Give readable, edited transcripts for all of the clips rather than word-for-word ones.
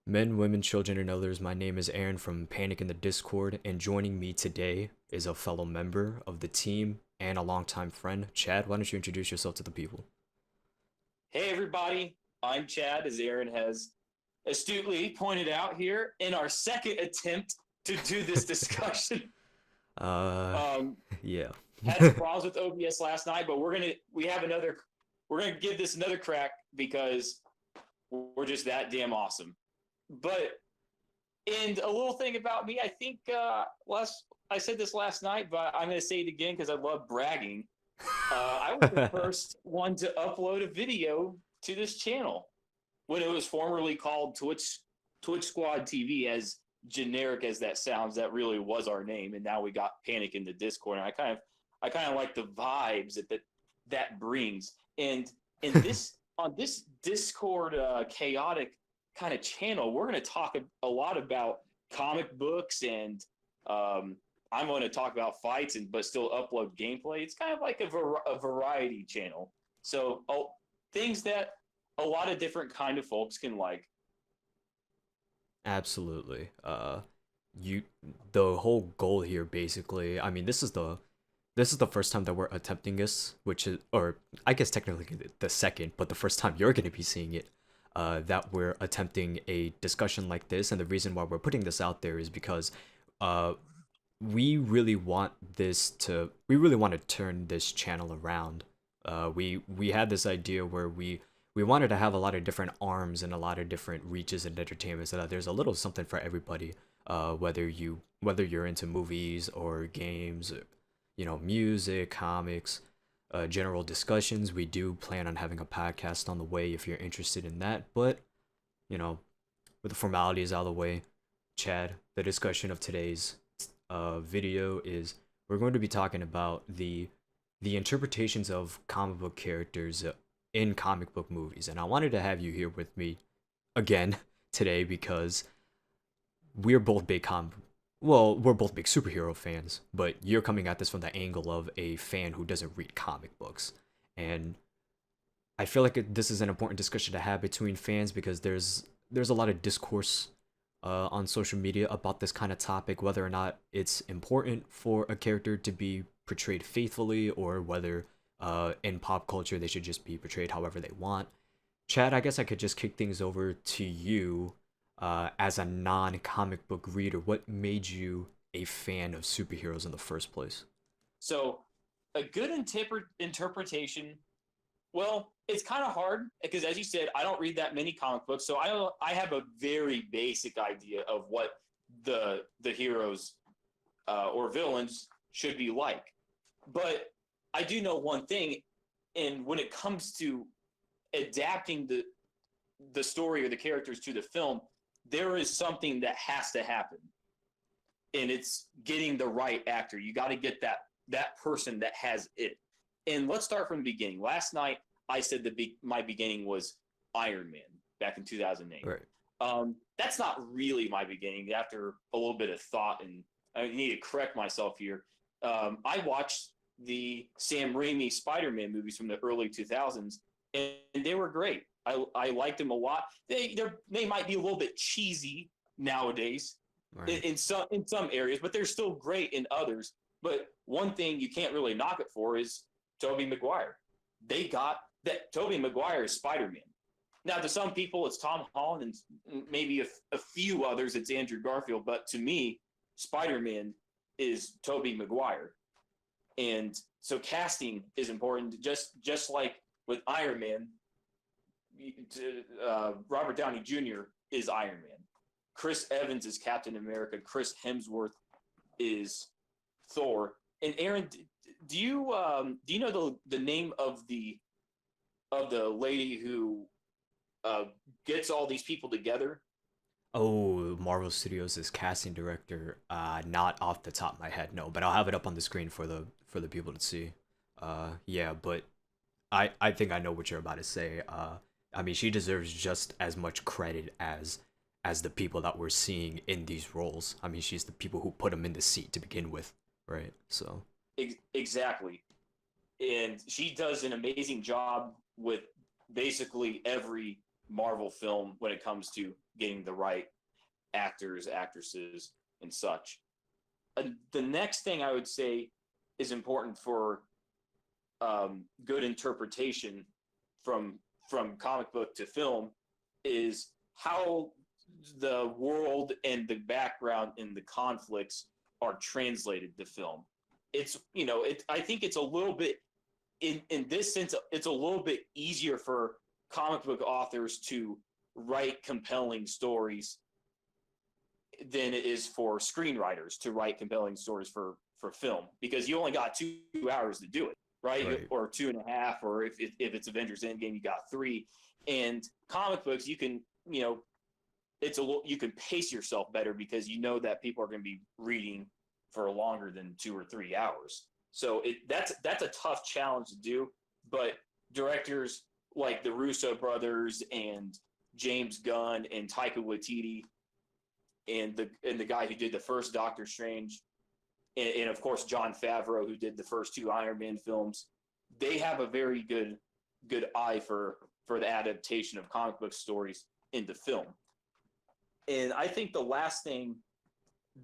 Men, women, children, and others, my name is Aaron from Panic in the Discord, and joining me today is a fellow member of the team and a longtime friend. Chad, why don't you introduce yourself to the people? Hey, everybody. I'm Chad, as Aaron has astutely pointed out here in our second attempt to do this discussion. Uh, Um, yeah. had some problems with OBS last night, but we're gonna give this another crack because we're just that damn awesome. But and a little thing about me, I think I said this last night, but I'm gonna say it again because I love bragging. I was the first one to upload a video to this channel when it was formerly called Twitch Squad TV. As generic as that sounds, that really was our name, and now we got Panic in the Discord. And I kind of like the vibes that brings. And in this on this Discord chaotic kind of channel, we're going to talk a lot about comic books, and I'm going to talk about fights, and but still upload gameplay. It's kind of like a variety channel. So things that a lot of different kind of folks can like. Absolutely. You, the whole goal here, basically. I mean, this is the first time that we're attempting this, which is, or I guess technically the second, but the first time you're going to be seeing it. That we're attempting a discussion like this, and the reason why we're putting this out there is because, uh, we really want to turn this channel around. We had this idea where we wanted to have a lot of different arms and a lot of different reaches in entertainment, so that there's a little something for everybody. Whether you're into movies or games, or, music, comics, general discussions. We do plan on having a podcast on the way if you're interested in that. But you know, with the formalities out of the way, Chad, the discussion of today's video is we're going to be talking about the interpretations of comic book characters in comic book movies, and I wanted to have you here with me again today because we're both big we're both big superhero fans, but you're coming at this from the angle of a fan who doesn't read comic books, and I feel like this is an important discussion to have between fans because there's a lot of discourse on social media about this kind of topic, whether or not it's important for a character to be portrayed faithfully or whether in pop culture they should just be portrayed however they want. Chad, I guess I could just kick things over to you as a non-comic book reader. What made you a fan of superheroes in the first place? So a good interpretation. Well, it's kind of hard because, as you said, I don't read that many comic books, so I have a very basic idea of what the heroes or villains should be like. But I do know one thing, and when it comes to adapting the story or the characters to the film, there is something that has to happen, and it's getting the right actor. You got to get that person that has it. And let's start from the beginning. Last night, I said my beginning was Iron Man back in 2008. Right. That's not really my beginning. After a little bit of thought, and I need to correct myself here, I watched the Sam Raimi Spider-Man movies from the early 2000s, and they were great. I liked them a lot. They might be a little bit cheesy nowadays Right. in some areas, but they're still great in others. But one thing you can't really knock it for is Tobey Maguire. They got that Tobey Maguire is Spider-Man. Now, to some people, it's Tom Holland, and maybe a few others, it's Andrew Garfield. But to me, Spider-Man is Tobey Maguire, and so casting is important. Just like with Iron Man, Robert Downey Jr. is Iron Man. Chris Evans is Captain America. Chris Hemsworth is Thor. And Aaron, do you know the name of the lady who uh, gets all these people together? Oh, Marvel Studios' casting director. Not off the top of my head, no, but I'll have it up on the screen for the people to see. Yeah, but I think I know what you're about to say. I mean, she deserves just as much credit as the people that we're seeing in these roles. I mean, she's the people who put them in the seat to begin with, right? So, Exactly, and she does an amazing job with basically every Marvel film when it comes to getting the right actors, actresses, and such. The next thing I would say is important for good interpretation from comic book to film is how the world and the background and the conflicts are translated to film. It's I think it's a little bit in this sense it's a little bit easier for comic book authors to write compelling stories than it is for screenwriters to write compelling stories for film, because you only got 2 hours to do it, right? Right. Or 2.5, or if it's Avengers Endgame, you got 3. And comic books, you can it's a little, you can pace yourself better because you know that people are going to be reading for longer than 2 or 3 hours. So that's a tough challenge to do, but directors like the Russo brothers and James Gunn and Taika Waititi and the guy who did the first Doctor Strange, and of course Jon Favreau, who did the first 2 Iron Man films, they have a very good eye for the adaptation of comic book stories into film. And I think the last thing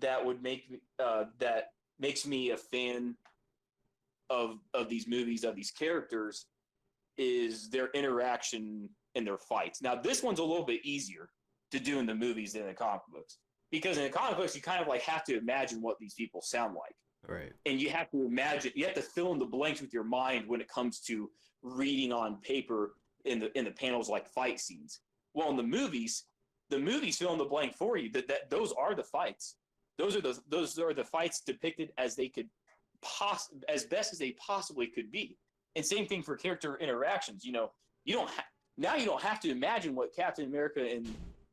that would make that makes me a fan of these movies, of these characters, is their interaction and their fights. Now, this one's a little bit easier to do in the movies than in the comic books, because in the comic books you kind of like have to imagine what these people sound like, Right. and you have to fill in the blanks with your mind when it comes to reading on paper in the panels like fight scenes. Well, in the movies fill in the blank for you. That those are the fights. Those are the fights depicted as they could as best as they possibly could be. And same thing for character interactions. You don't have to imagine what Captain America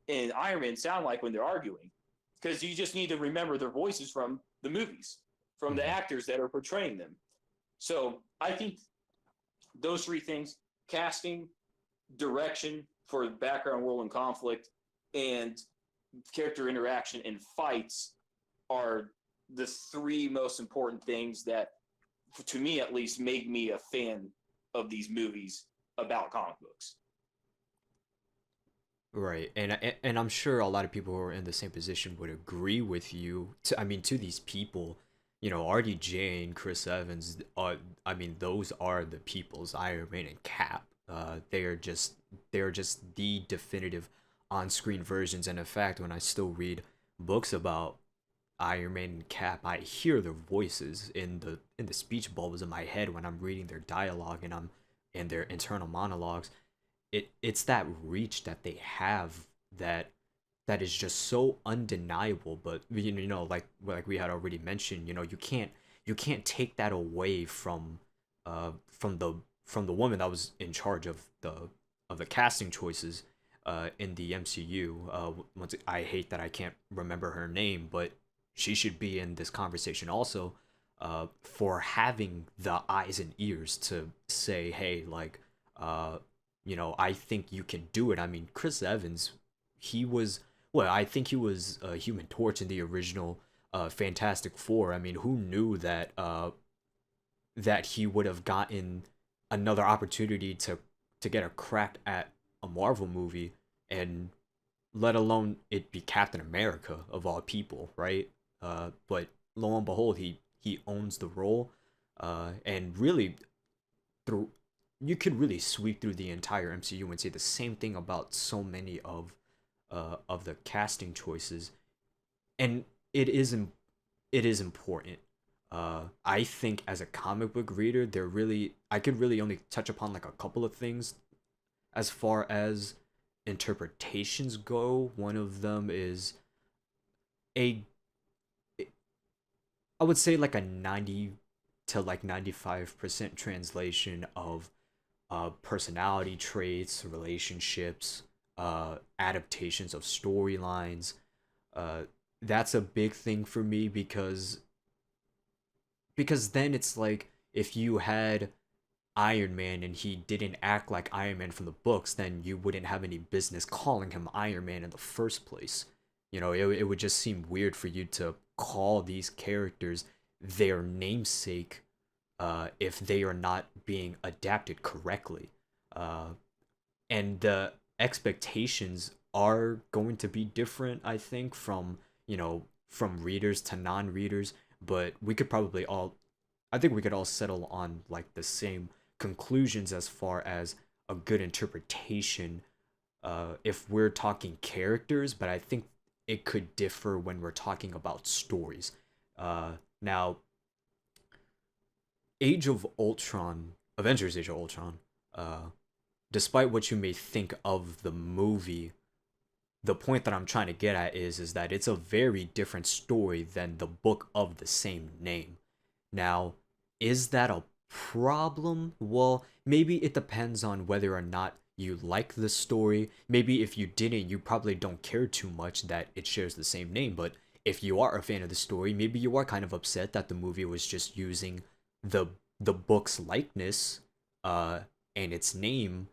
and Iron Man sound like when they're arguing, because you just need to remember their voices from the movies, from the actors that are portraying them. So I think those 3 things: casting, direction for background world and conflict, and character interaction and fights are the 3 most important things that, to me at least, make me a fan of these movies about comic books. Right. And I'm sure a lot of people who are in the same position would agree with you. To these people, RDJ and Chris Evans are, those are the people's Iron Man and Cap. They are just the definitive on-screen versions. And in fact, when I still read books about Iron Man and Cap, I hear their voices in the speech bubbles in my head when I'm reading their dialogue and I'm in their internal monologues. It's that reach that they have that is just so undeniable. But like we had already mentioned, you can't take that away from the woman that was in charge of the casting choices in the MCU. I hate that I can't remember her name, but she should be in this conversation also, for having the eyes and ears to say, hey, like, I think you can do it. I mean, Chris Evans, I think he was a Human Torch in the original Fantastic Four. I mean, who knew that he would have gotten another opportunity to get a crack at a Marvel movie, and let alone it be Captain America of all people, right? But lo and behold, he owns the role, and really through you could really sweep through the entire MCU and say the same thing about so many of the casting choices, and it is important. I think as a comic book reader, I could really only touch upon like a couple of things as far as interpretations go. One of them is a I would say like a 90 to like 95% translation of personality traits, relationships, adaptations of storylines. That's a big thing for me, because then it's like, if you had Iron Man and he didn't act like Iron Man from the books, then you wouldn't have any business calling him Iron Man in the first place. It would just seem weird for you to call these characters their namesake, if they are not being adapted correctly. And the expectations are going to be different, I think, from, from readers to non-readers, but we could probably all I think we could all settle on like the same conclusions as far as a good interpretation if we're talking characters, but I think it could differ when we're talking about stories. Now, Age of Ultron, Avengers Age of Ultron, uh, despite what you may think of the movie, the point that I'm trying to get at is that it's a very different story than the book of the same name. Now, is that a problem? Well, maybe it depends on whether or not you like the story. Maybe if you didn't, you probably don't care too much that it shares the same name. But if you are a fan of the story, maybe you are kind of upset that the movie was just using the the book's likeness uh and its name,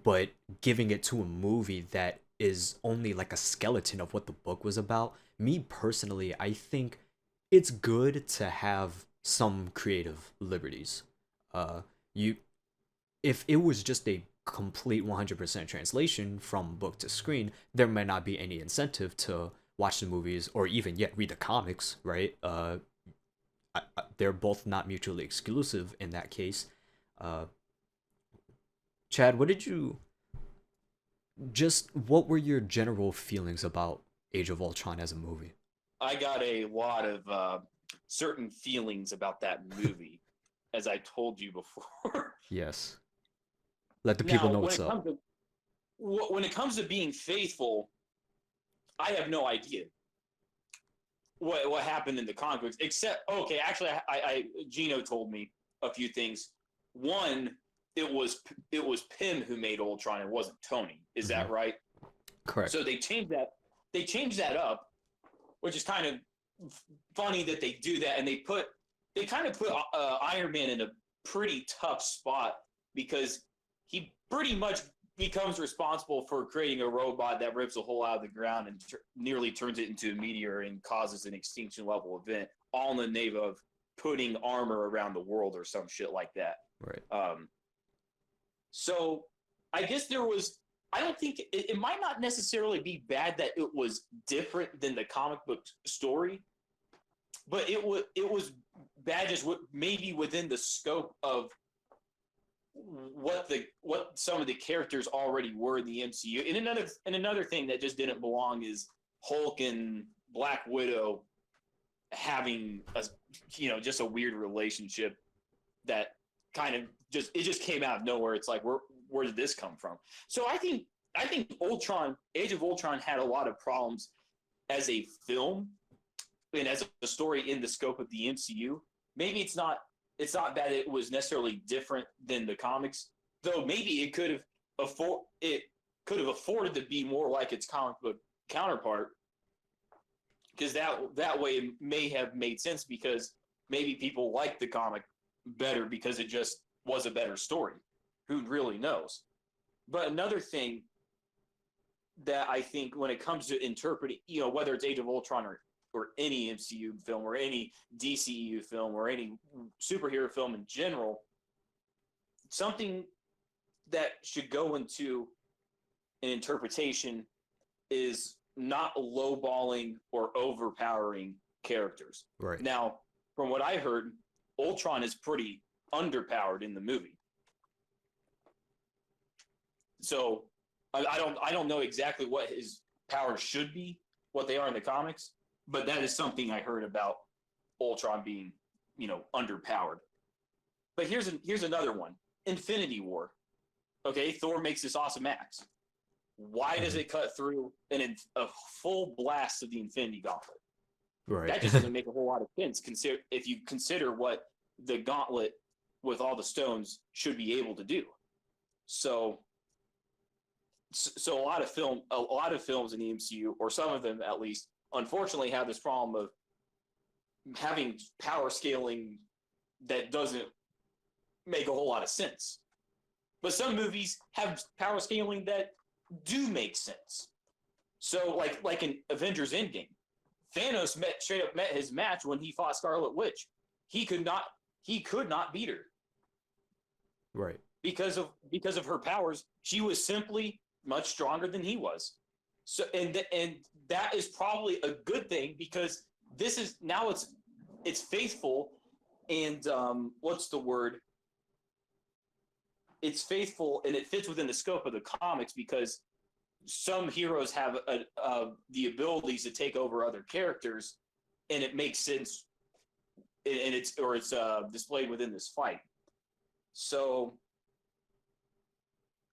but giving it to a movie that is only like a skeleton of what the book was about. Me personally, I think it's good to have some creative liberties. You If it was just a complete 100% translation from book to screen, there might not be any incentive to watch the movies or even yet read the comics, right? They're both not mutually exclusive in that case. Uh, Chad, what were your general feelings about Age of Ultron as a movie? I got a lot of certain feelings about that movie, as I told you before. Yes. Let the people Now, know what's up. when it comes to being faithful, I have no idea what happened in the comic books. Except, okay, actually, Gino told me a few things. One, it was Pym who made Ultron. It wasn't Tony. Is Hmm. that right? Correct. So they changed that. They changed that up, which is kind of funny that they do that, and they kind of put Iron Man in a pretty tough spot because he pretty much becomes responsible for creating a robot that rips a hole out of the ground and nearly turns it into a meteor and causes an extinction level event, all in the name of putting armor around the world or some shit like that. Right. So I guess there was. I don't think it might not necessarily be bad that it was different than the comic book story, but it was bad just maybe within the scope of what some of the characters already were in the MCU. And another thing that just didn't belong is Hulk and Black Widow having just a weird relationship that kind of just came out of nowhere. It's like where did this come from? So I think Age of Ultron had a lot of problems as a film and as a story in the scope of the MCU. Maybe it's not that it was necessarily different than the comics, though maybe it could have afforded to be more like its comic book counterpart, because that way it may have made sense, because maybe people like the comic better because it just was a better story. Who really knows? But another thing that I think when it comes to interpreting, whether it's Age of Ultron or any MCU film or any DCEU film or any superhero film in general, something that should go into an interpretation is not lowballing or overpowering characters. Right. Now, from what I heard, Ultron is pretty underpowered in the movie. So I don't know exactly what his powers should be, what they are in the comics, but that is something I heard about Ultron being, underpowered. But here's another one. Infinity War. Okay, Thor makes this awesome axe. Why does it cut through a full blast of the Infinity Gauntlet? Right. That just doesn't make a whole lot of sense. If you consider what the gauntlet with all the stones should be able to do. So a lot of films in the MCU, or some of them at least, unfortunately have this problem of having power scaling that doesn't make a whole lot of sense. But some movies have power scaling that do make sense. So like in Avengers Endgame, Thanos straight up met his match when he fought Scarlet Witch. He could not beat her. Right. Because of her powers. She was simply much stronger than he was. So and that is probably a good thing because this is now it's faithful and what's the word? It's faithful and it fits within the scope of the comics because some heroes have the abilities to take over other characters, and it makes sense, and it's displayed within this fight. So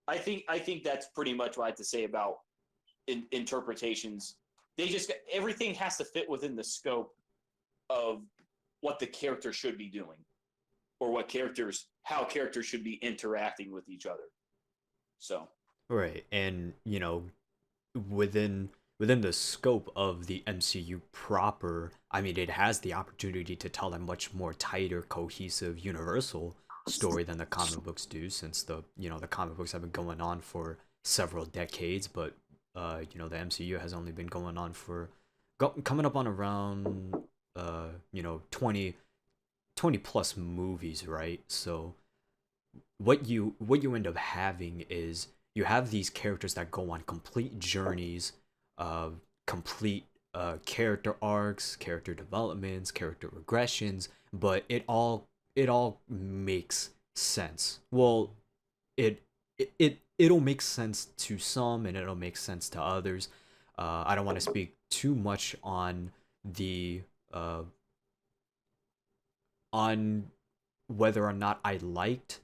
I think that's pretty much what I have to say about interpretations. They just everything has to fit within the scope of what the character should be doing, or how characters should be interacting with each other. So Right. And, within within the scope of the MCU proper, I mean, it has the opportunity to tell a much more tighter, cohesive, universal story than the comic books do, since the comic books have been going on for several decades, but the MCU has only been going on for coming up on around 20 plus movies, right? So what you end up having is you have these characters that go on complete journeys, complete character arcs, character developments, character regressions, but it all makes sense. Well, it'll make sense to some and it'll make sense to others. I don't want to speak too much the uh, on whether or not I liked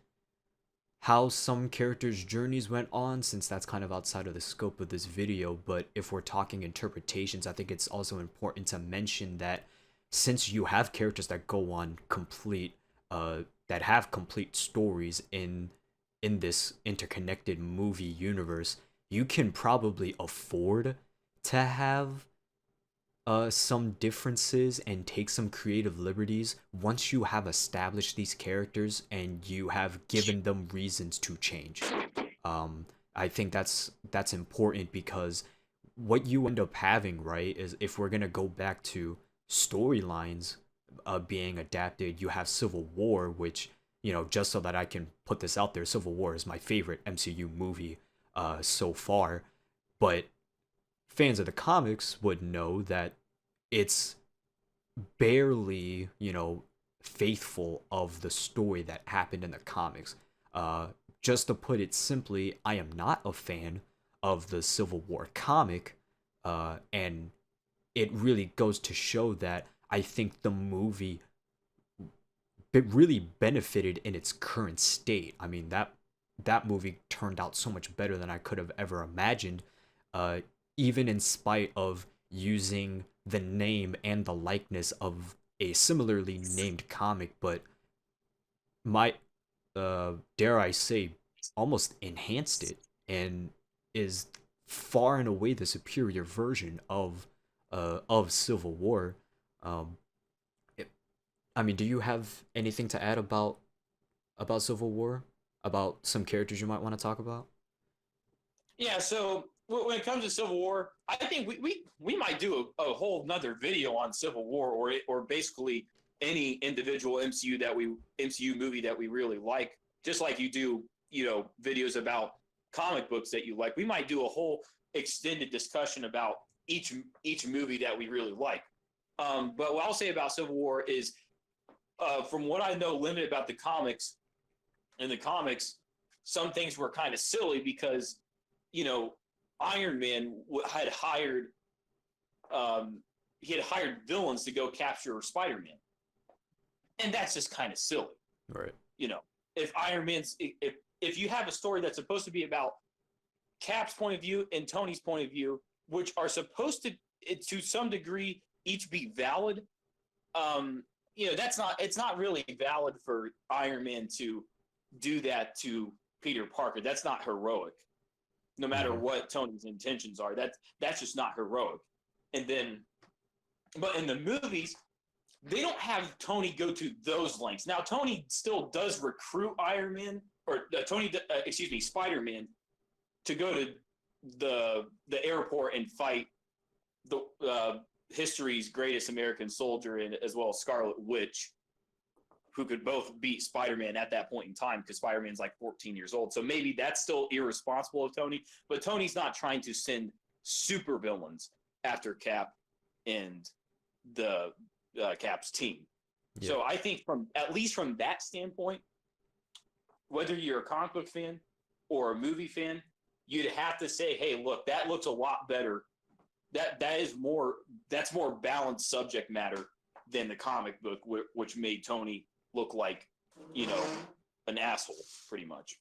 how some characters' journeys went on, since that's kind of outside of the scope of this video. But if we're talking interpretations, I think it's also important to mention that since you have characters that go on that have complete stories in this interconnected movie universe, you can probably afford to have some differences and take some creative liberties once you have established these characters and you have given them reasons to change. I think that's important because what you end up having, right, is if we're gonna go back to storylines being adapted, you have Civil War, which, just so that I can put this out there, Civil War is my favorite MCU movie so far, but fans of the comics would know that it's barely, faithful of the story that happened in the comics. Just to put it simply, I am not a fan of the Civil War comic, and it really goes to show that I think the movie really benefited in its current state. I mean, that movie turned out so much better than I could have ever imagined, uh, even in spite of using the name and the likeness of a similarly named comic, but my dare I say, almost enhanced it and is far and away the superior version of Civil War. Um, it, I mean, do you have anything to add about Civil War? About some characters you might want to talk about? yeah, so when it comes to Civil War, I think we might do a whole another video on Civil War or basically any individual MCU movie that we really like, just like you do, videos about comic books that you like. We might do a whole extended discussion about each movie that we really like. But what I'll say about Civil War is, from what I know limited about the comics, in the comics, some things were kind of silly because, you know, Iron Man had hired he had hired villains to go capture Spider-Man, and that's just kind of silly. Right. You know, if you have a story that's supposed to be about Cap's point of view and Tony's point of view, which are supposed to some degree each be valid, it's not really valid for Iron Man to do that to Peter Parker. That's not heroic. No matter Mhm. what Tony's intentions are, that's just not heroic. And then, but in the movies, they don't have Tony go to those lengths. Now, Tony still does recruit Iron Man Spider Man, to go to the airport and fight the history's greatest American soldier, and as well as Scarlet Witch, who could both beat Spider-Man at that point in time, because Spider-Man's like 14 years old. So maybe that's still irresponsible of Tony, but Tony's not trying to send super villains after Cap and the Cap's team. Yeah. So I think from at least from that standpoint, whether you're a comic book fan or a movie fan, you'd have to say, hey, look, that looks a lot better. That's more balanced subject matter than the comic book, which made Tony look like, you know, an asshole, pretty much.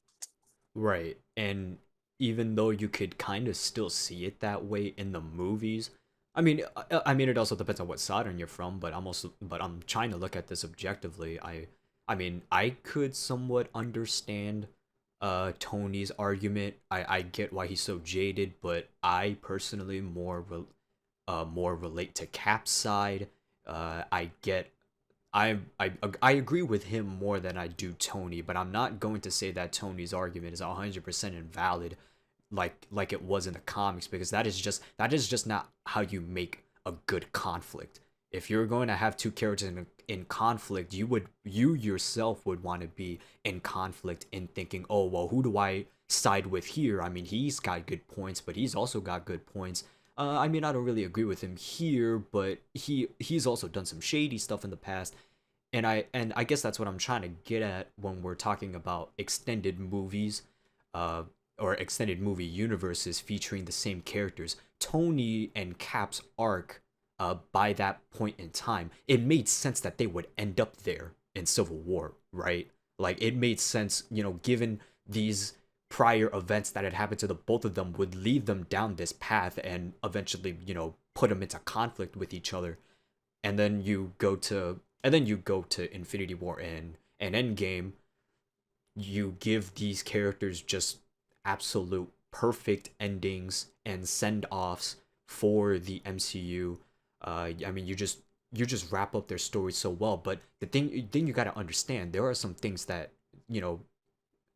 Right. And even though you could kind of still see it that way in the movies, I mean, it also depends on what Saturn you're from, but I'm trying to look at this objectively. I mean, I could somewhat understand Tony's argument. I get why he's so jaded, but I personally more relate to Cap's side. I get I agree with him more than I do Tony, but I'm not going to say that Tony's argument is 100% invalid like it was in the comics, because that is just not how you make a good conflict. If you're going to have two characters in conflict, you yourself would want to be in conflict in thinking, "Oh, well, who do I side with here? I mean, he's got good points, but he's also got good points. I mean, I don't really agree with him here, but he's also done some shady stuff in the past." And I guess that's what I'm trying to get at when we're talking about extended movies, uh, or extended movie universes featuring the same characters. Tony and Cap's arc, by that point in time, it made sense that they would end up there in Civil War, right? Like it made sense, given these prior events that had happened to the both of them would lead them down this path and eventually, put them into conflict with each other. And then you go to Infinity War and Endgame. You give these characters just absolute perfect endings and send-offs for the MCU. I mean, you just wrap up their stories so well. But the thing you got to understand, there are some things that you know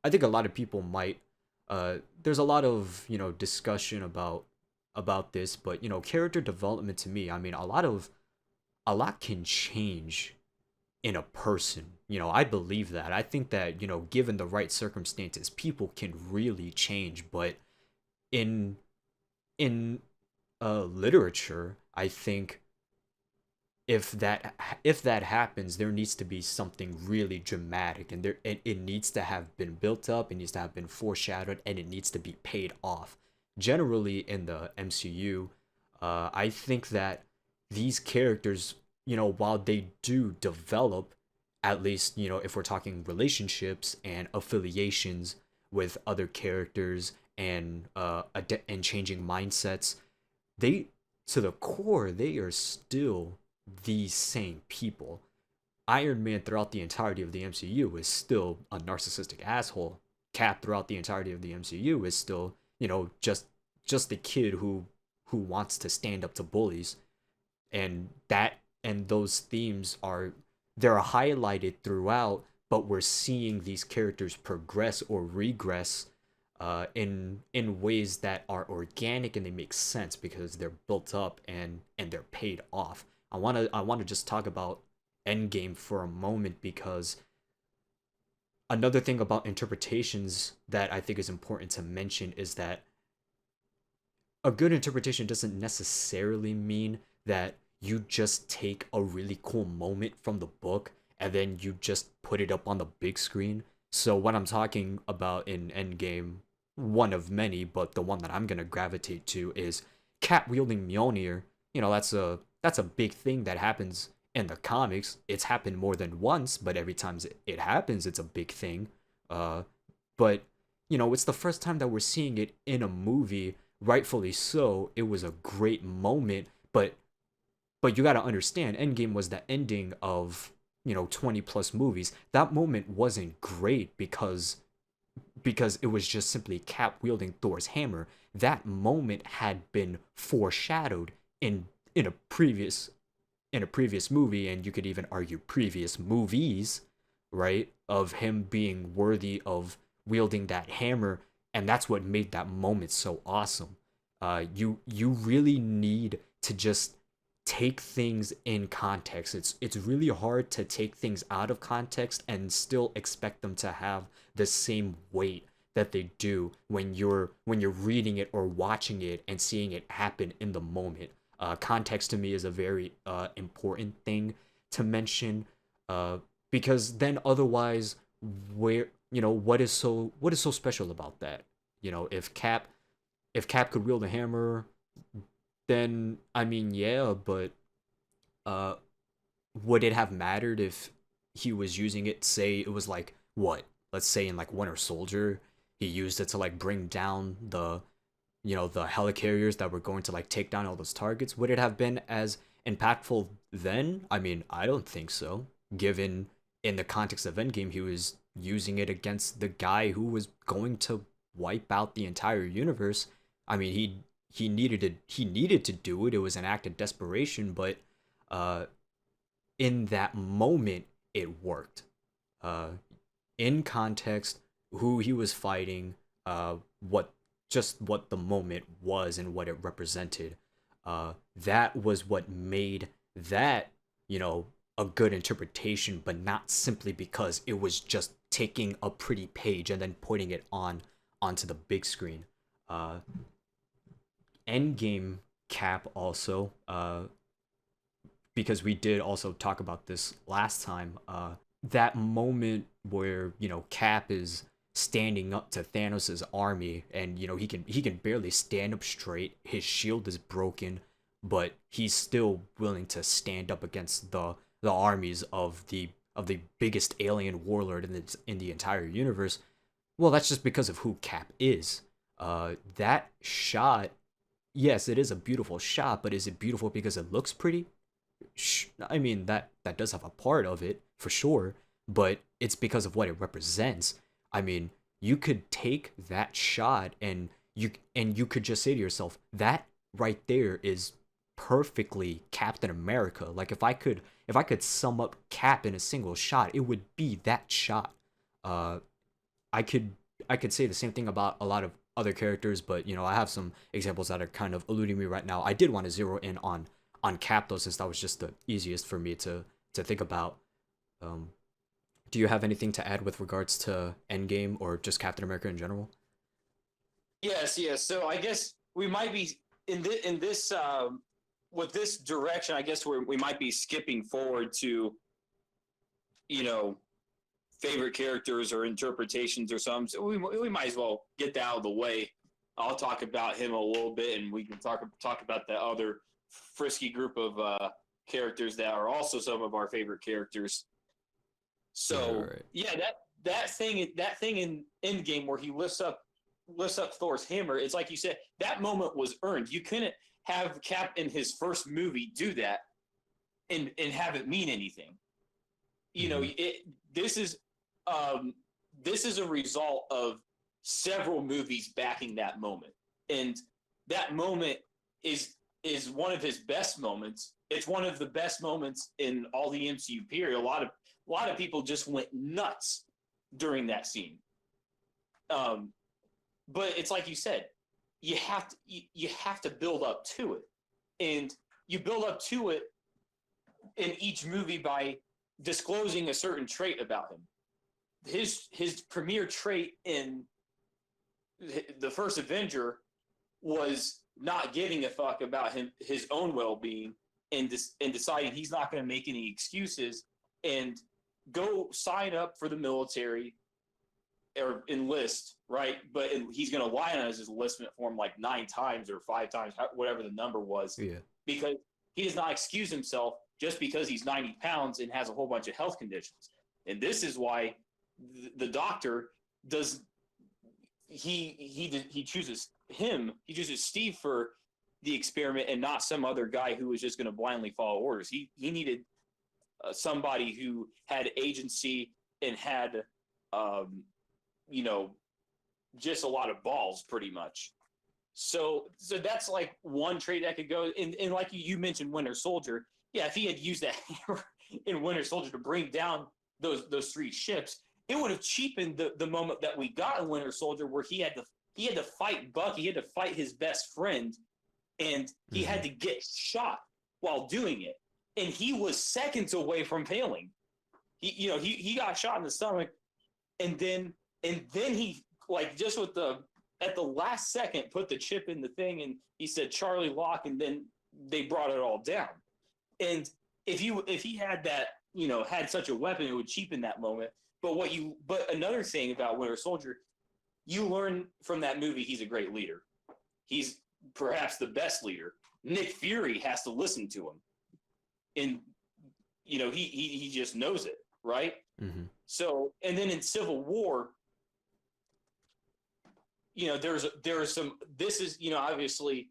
I think a lot of people might. There's a lot of discussion about this, but character development to me, I mean, a lot can change in a person. I believe that. I think that, given the right circumstances, people can really change. But in in literature, I think if that happens, there needs to be something really dramatic, and it needs to have been built up, it needs to have been foreshadowed, and it needs to be paid off. Generally, in the MCU, I think that these characters, while they do develop, at least if we're talking relationships and affiliations with other characters and and changing mindsets, they to the core they are still these same people. Iron Man throughout the entirety of the MCU is still a narcissistic asshole. Cap throughout the entirety of the MCU is still, just the kid who wants to stand up to bullies. And those themes they're highlighted throughout, but we're seeing these characters progress or regress in ways that are organic and they make sense because they're built up and they're paid off. I want to just talk about Endgame for a moment, because another thing about interpretations that I think is important to mention is that a good interpretation doesn't necessarily mean that you just take a really cool moment from the book and then you just put it up on the big screen. So what I'm talking about in Endgame, one of many, but the one that I'm gonna gravitate to is Cap wielding Mjolnir. That's a big thing that happens in the comics. It's happened more than once, but every time it happens, it's a big thing. But it's the first time that we're seeing it in a movie. Rightfully so. It was a great moment, but you got to understand, Endgame was the ending of 20 plus movies. That moment wasn't great because it was just simply Cap wielding Thor's hammer. That moment had been foreshadowed in a previous movie, and you could even argue previous movies, right? Of him being worthy of wielding that hammer, and that's what made that moment so awesome. You really need to just take things in context. It's really hard to take things out of context and still expect them to have the same weight that they do when you're reading it or watching it and seeing it happen in the moment. Context to me is a very important thing to mention, uh, because then otherwise, where what is so special about that? If Cap could wield a hammer, then I mean yeah, but uh, would it have mattered if he was using it? Say it was like what? Let's say in like Winter Soldier, he used it to like bring down the helicarriers that were going to like take down all those targets. Would it have been as impactful then? I mean, I don't think so. Given in the context of Endgame, he was using it against the guy who was going to wipe out the entire universe. I mean, he needed to do it. It was an act of desperation, but uh, in that moment, it worked. Uh, in context, who he was fighting, what just what the moment was and what it represented. That was what made that, you know, a good interpretation, but not simply because it was just taking a pretty page and then putting it onto the big screen. Uh, Endgame Cap also, because we did also talk about this last time. That moment where Cap is standing up to Thanos' army, and he can barely stand up straight. His shield is broken, but he's still willing to stand up against the armies of the biggest alien warlord in the entire universe. Well, that's just because of who Cap is. That shot, yes, it is a beautiful shot, but is it beautiful because it looks pretty? I mean, that does have a part of it for sure, but it's because of what it represents. I mean, you could take that shot and you could just say to yourself, that right there is perfectly Captain America. Like if I could sum up Cap in a single shot, it would be that shot. Uh, I could I could say the same thing about a lot of other characters, but I have some examples that are kind of eluding me right now. I did want to zero in on Cap though, since that was just the easiest for me to think about. Um, do you have anything to add with regards to Endgame or just Captain America in general? Yes, yes. So I guess we might be in this with this direction. I guess we might be skipping forward to you know favorite characters or interpretations or something. So we might as well get that out of the way. I'll talk about him a little bit, and we can talk about the other frisky group of characters that are also some of our favorite characters. Yeah, So right. yeah, that thing in Endgame where he lifts up Thor's hammer. It's like you said, that moment was earned. You couldn't have Cap in his first movie do that and have it mean anything. Mm-hmm. This is um, this is a result of several movies backing that moment, and that moment is one of his best moments. It's one of the best moments in all the MCU period. A lot of people just went nuts during that scene. Um, but it's like you said, you have to build up to it, and you build up to it in each movie by disclosing a certain trait about him. His premier trait in the first Avenger was not giving a fuck about his own well being and deciding he's not going to make any excuses and go sign up for the military or enlist, right? But he's going to lie on his enlistment form like 9 times or 5 times, whatever the number was, Yeah. because he does not excuse himself just because he's 90 pounds and has a whole bunch of health conditions. And this is why the doctor does he chooses him. He chooses Steve for the experiment and not some other guy who was just going to blindly follow orders. He needed somebody who had agency and had um, you know just a lot of balls, pretty much. So that's like one trait that could go. And like you mentioned, Winter Soldier. Yeah, if he had used that hammer in Winter Soldier to bring down those three ships, it would have cheapened the moment that we got in Winter Soldier, where he had to fight Bucky, he had to fight his best friend, and he Mm-hmm. had to get shot while doing it, and he was seconds away from failing. He got shot in the stomach, and then he like just with the at the last second put the chip in the thing, and he said Charlie Locke, and then they brought it all down. And if he had that, had such a weapon, it would cheapen that moment. But another thing about Winter Soldier, you learn from that movie he's a great leader. He's perhaps the best leader. Nick Fury has to listen to him, and he just knows it, right? Mm-hmm. So, and then in Civil War, there's some. This is obviously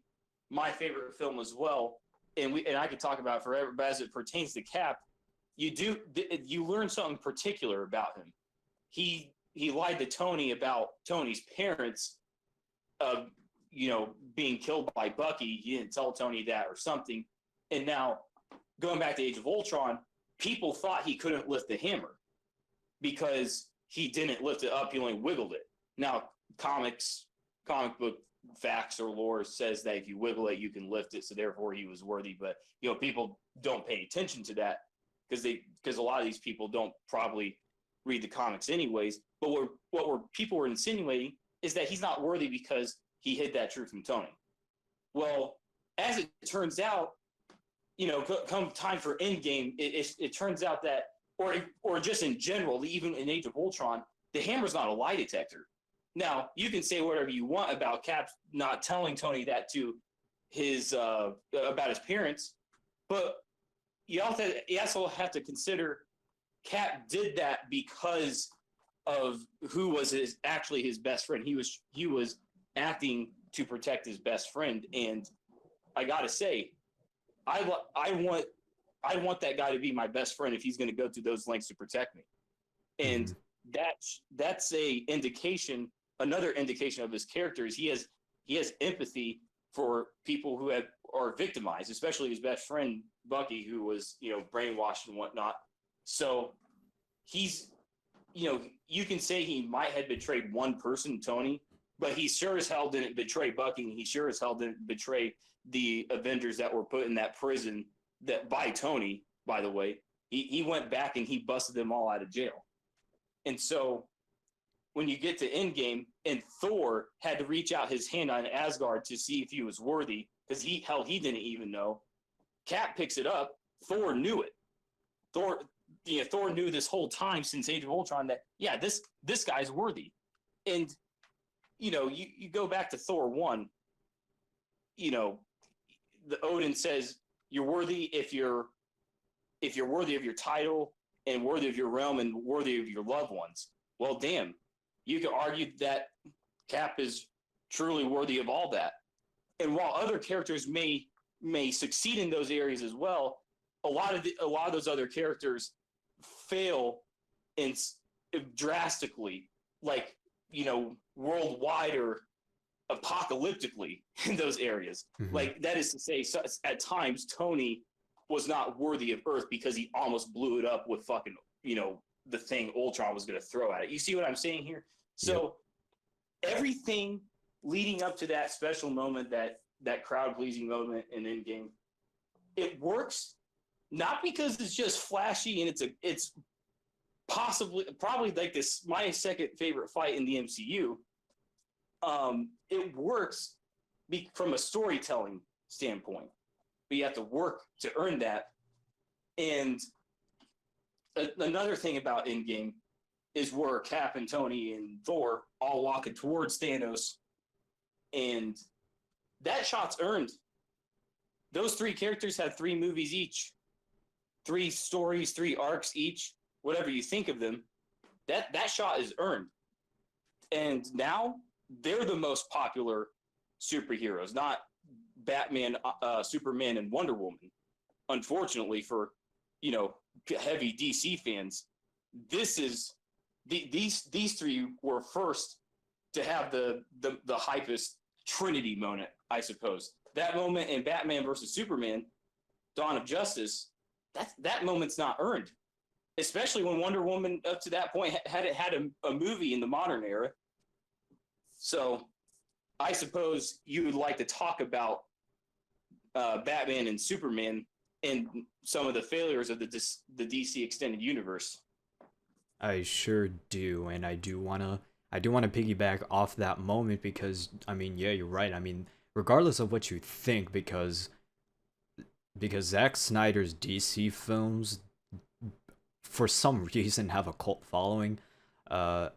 my favorite film as well, and I could talk about it forever. But as it pertains to Cap, you learn something particular about him. He lied to Tony about Tony's parents, being killed by Bucky. He didn't tell Tony that or something. And now, going back to Age of Ultron, people thought he couldn't lift the hammer because he didn't lift it up. He only wiggled it. Now, comic book facts or lore says that if you wiggle it, you can lift it. So therefore, he was worthy. But people don't pay attention to that because a lot of these people don't probably read the comics anyways. But what people were insinuating is that he's not worthy because he hid that truth from Tony. Well, as it turns out, come time for Endgame, it turns out that, or just in general, even in Age of Ultron, the hammer's not a lie detector. Now, you can say whatever you want about Cap not telling Tony that to his about his parents, but you also have to consider Cap did that because of who was actually his best friend. He was acting to protect his best friend, and I gotta say, I want that guy to be my best friend if he's going to go through those lengths to protect me, and that's another indication of his character is he has empathy for people who are victimized, especially his best friend Bucky, who was brainwashed and whatnot. So he's you can say he might have betrayed one person, Tony, but he sure as hell didn't betray Bucky, and he sure as hell didn't betray the Avengers that were put in that prison that by Tony, by the way. He went back and he busted them all out of jail. And so when you get to Endgame and Thor had to reach out his hand on Asgard to see if he was worthy, because he didn't even know. Cap picks it up. Thor knew it. Thor knew this whole time since Age of Ultron that, yeah, this guy's worthy. And, you go back to Thor 1, the Odin says you're worthy if you're worthy of your title and worthy of your realm and worthy of your loved ones. Well, damn, you could argue that Cap is truly worthy of all that. And while other characters may succeed in those areas as well, a lot of those other characters fail in drastically, like worldwide or apocalyptically in those areas. Mm-hmm. Like, that is to say, so at times Tony was not worthy of Earth because he almost blew it up with fucking the thing Ultron was going to throw at it. You see what I'm saying here? So everything leading up to that special moment, that crowd pleasing moment in Endgame, it works not because it's just flashy and it's probably like this my second favorite fight in the MCU. It works from a storytelling standpoint, but you have to work to earn that. And another thing about Endgame is where Cap and Tony and Thor all walking towards Thanos, and that shot's earned. Those three characters have 3 movies each, 3 stories, 3 arcs each, whatever you think of them. That shot is earned. And now they're the most popular superheroes, not Batman, Superman, and Wonder Woman. Unfortunately for, heavy DC fans, these 3 were first to have the hypest Trinity moment, I suppose. That moment in Batman versus Superman, Dawn of Justice, that moment's not earned, especially when Wonder Woman up to that point hadn't had a movie in the modern era. So I suppose you would like to talk about Batman and Superman and some of the failures of the DC extended universe. I sure do, and I do want to I do want to piggyback off that moment because I mean, yeah, you're right. I mean, regardless of what you think, because Zack Snyder's DC films, for some reason, have a cult following. Uh,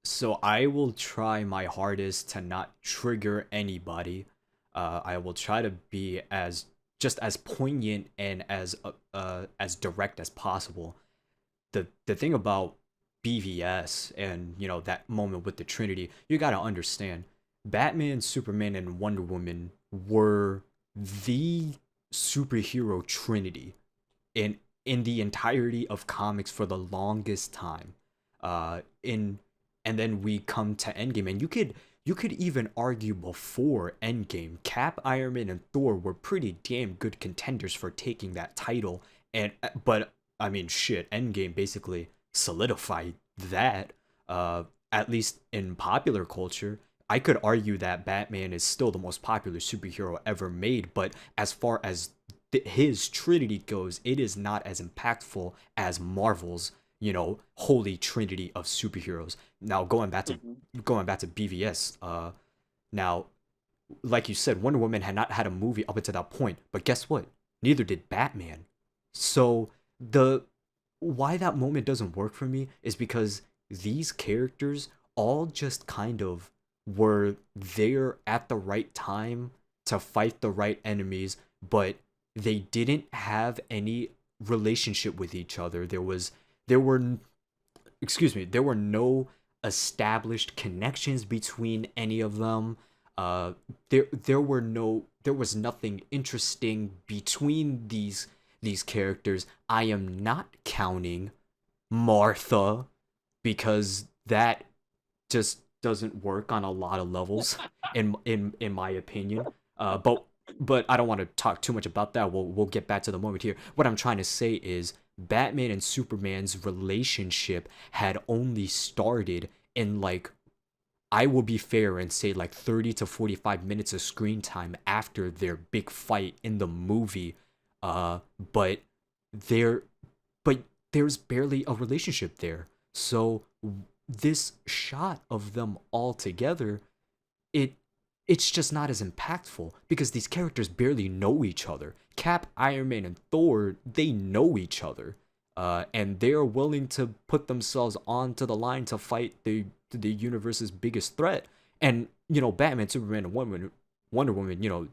so I will try my hardest to not trigger anybody. I will try to be as just as poignant and as direct as possible. The thing about BVS and that moment with the Trinity, you gotta understand, Batman, Superman, and Wonder Woman were the superhero trinity in the entirety of comics for the longest time. In And then we come to Endgame, and you could even argue before Endgame, Cap, Iron Man, and Thor were pretty damn good contenders for taking that title. And but I mean, shit, Endgame basically solidified that. At least in popular culture, I could argue that Batman is still the most popular superhero ever made. But as far as his Trinity goes, it is not as impactful as Marvel's holy trinity of superheroes. Now Mhm. going back to BVS. Now, like you said, Wonder Woman had not had a movie up until that point, but guess what? Neither did Batman. So the why that moment doesn't work for me is because these characters all just kind of were there at the right time to fight the right enemies, but they didn't have any relationship with each other. There were there were no established connections between any of them. There was nothing interesting between these characters. I am not counting Martha, because that just doesn't work on a lot of levels in my opinion. But I don't want to talk too much about that. We'll get back to the moment here. What I'm trying to say is Batman and Superman's relationship had only started in, like, I will be fair and say, like, 30 to 45 minutes of screen time after their big fight in the movie. Uh but there but there's barely a relationship there. So this shot of them all together, it it's just not as impactful because these characters barely know each other. Cap, Iron Man, and Thor, they know each other. And they're willing to put themselves onto the line to fight the universe's biggest threat. And Batman, Superman, and Wonder Woman,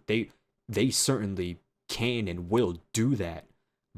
they certainly can and will do that.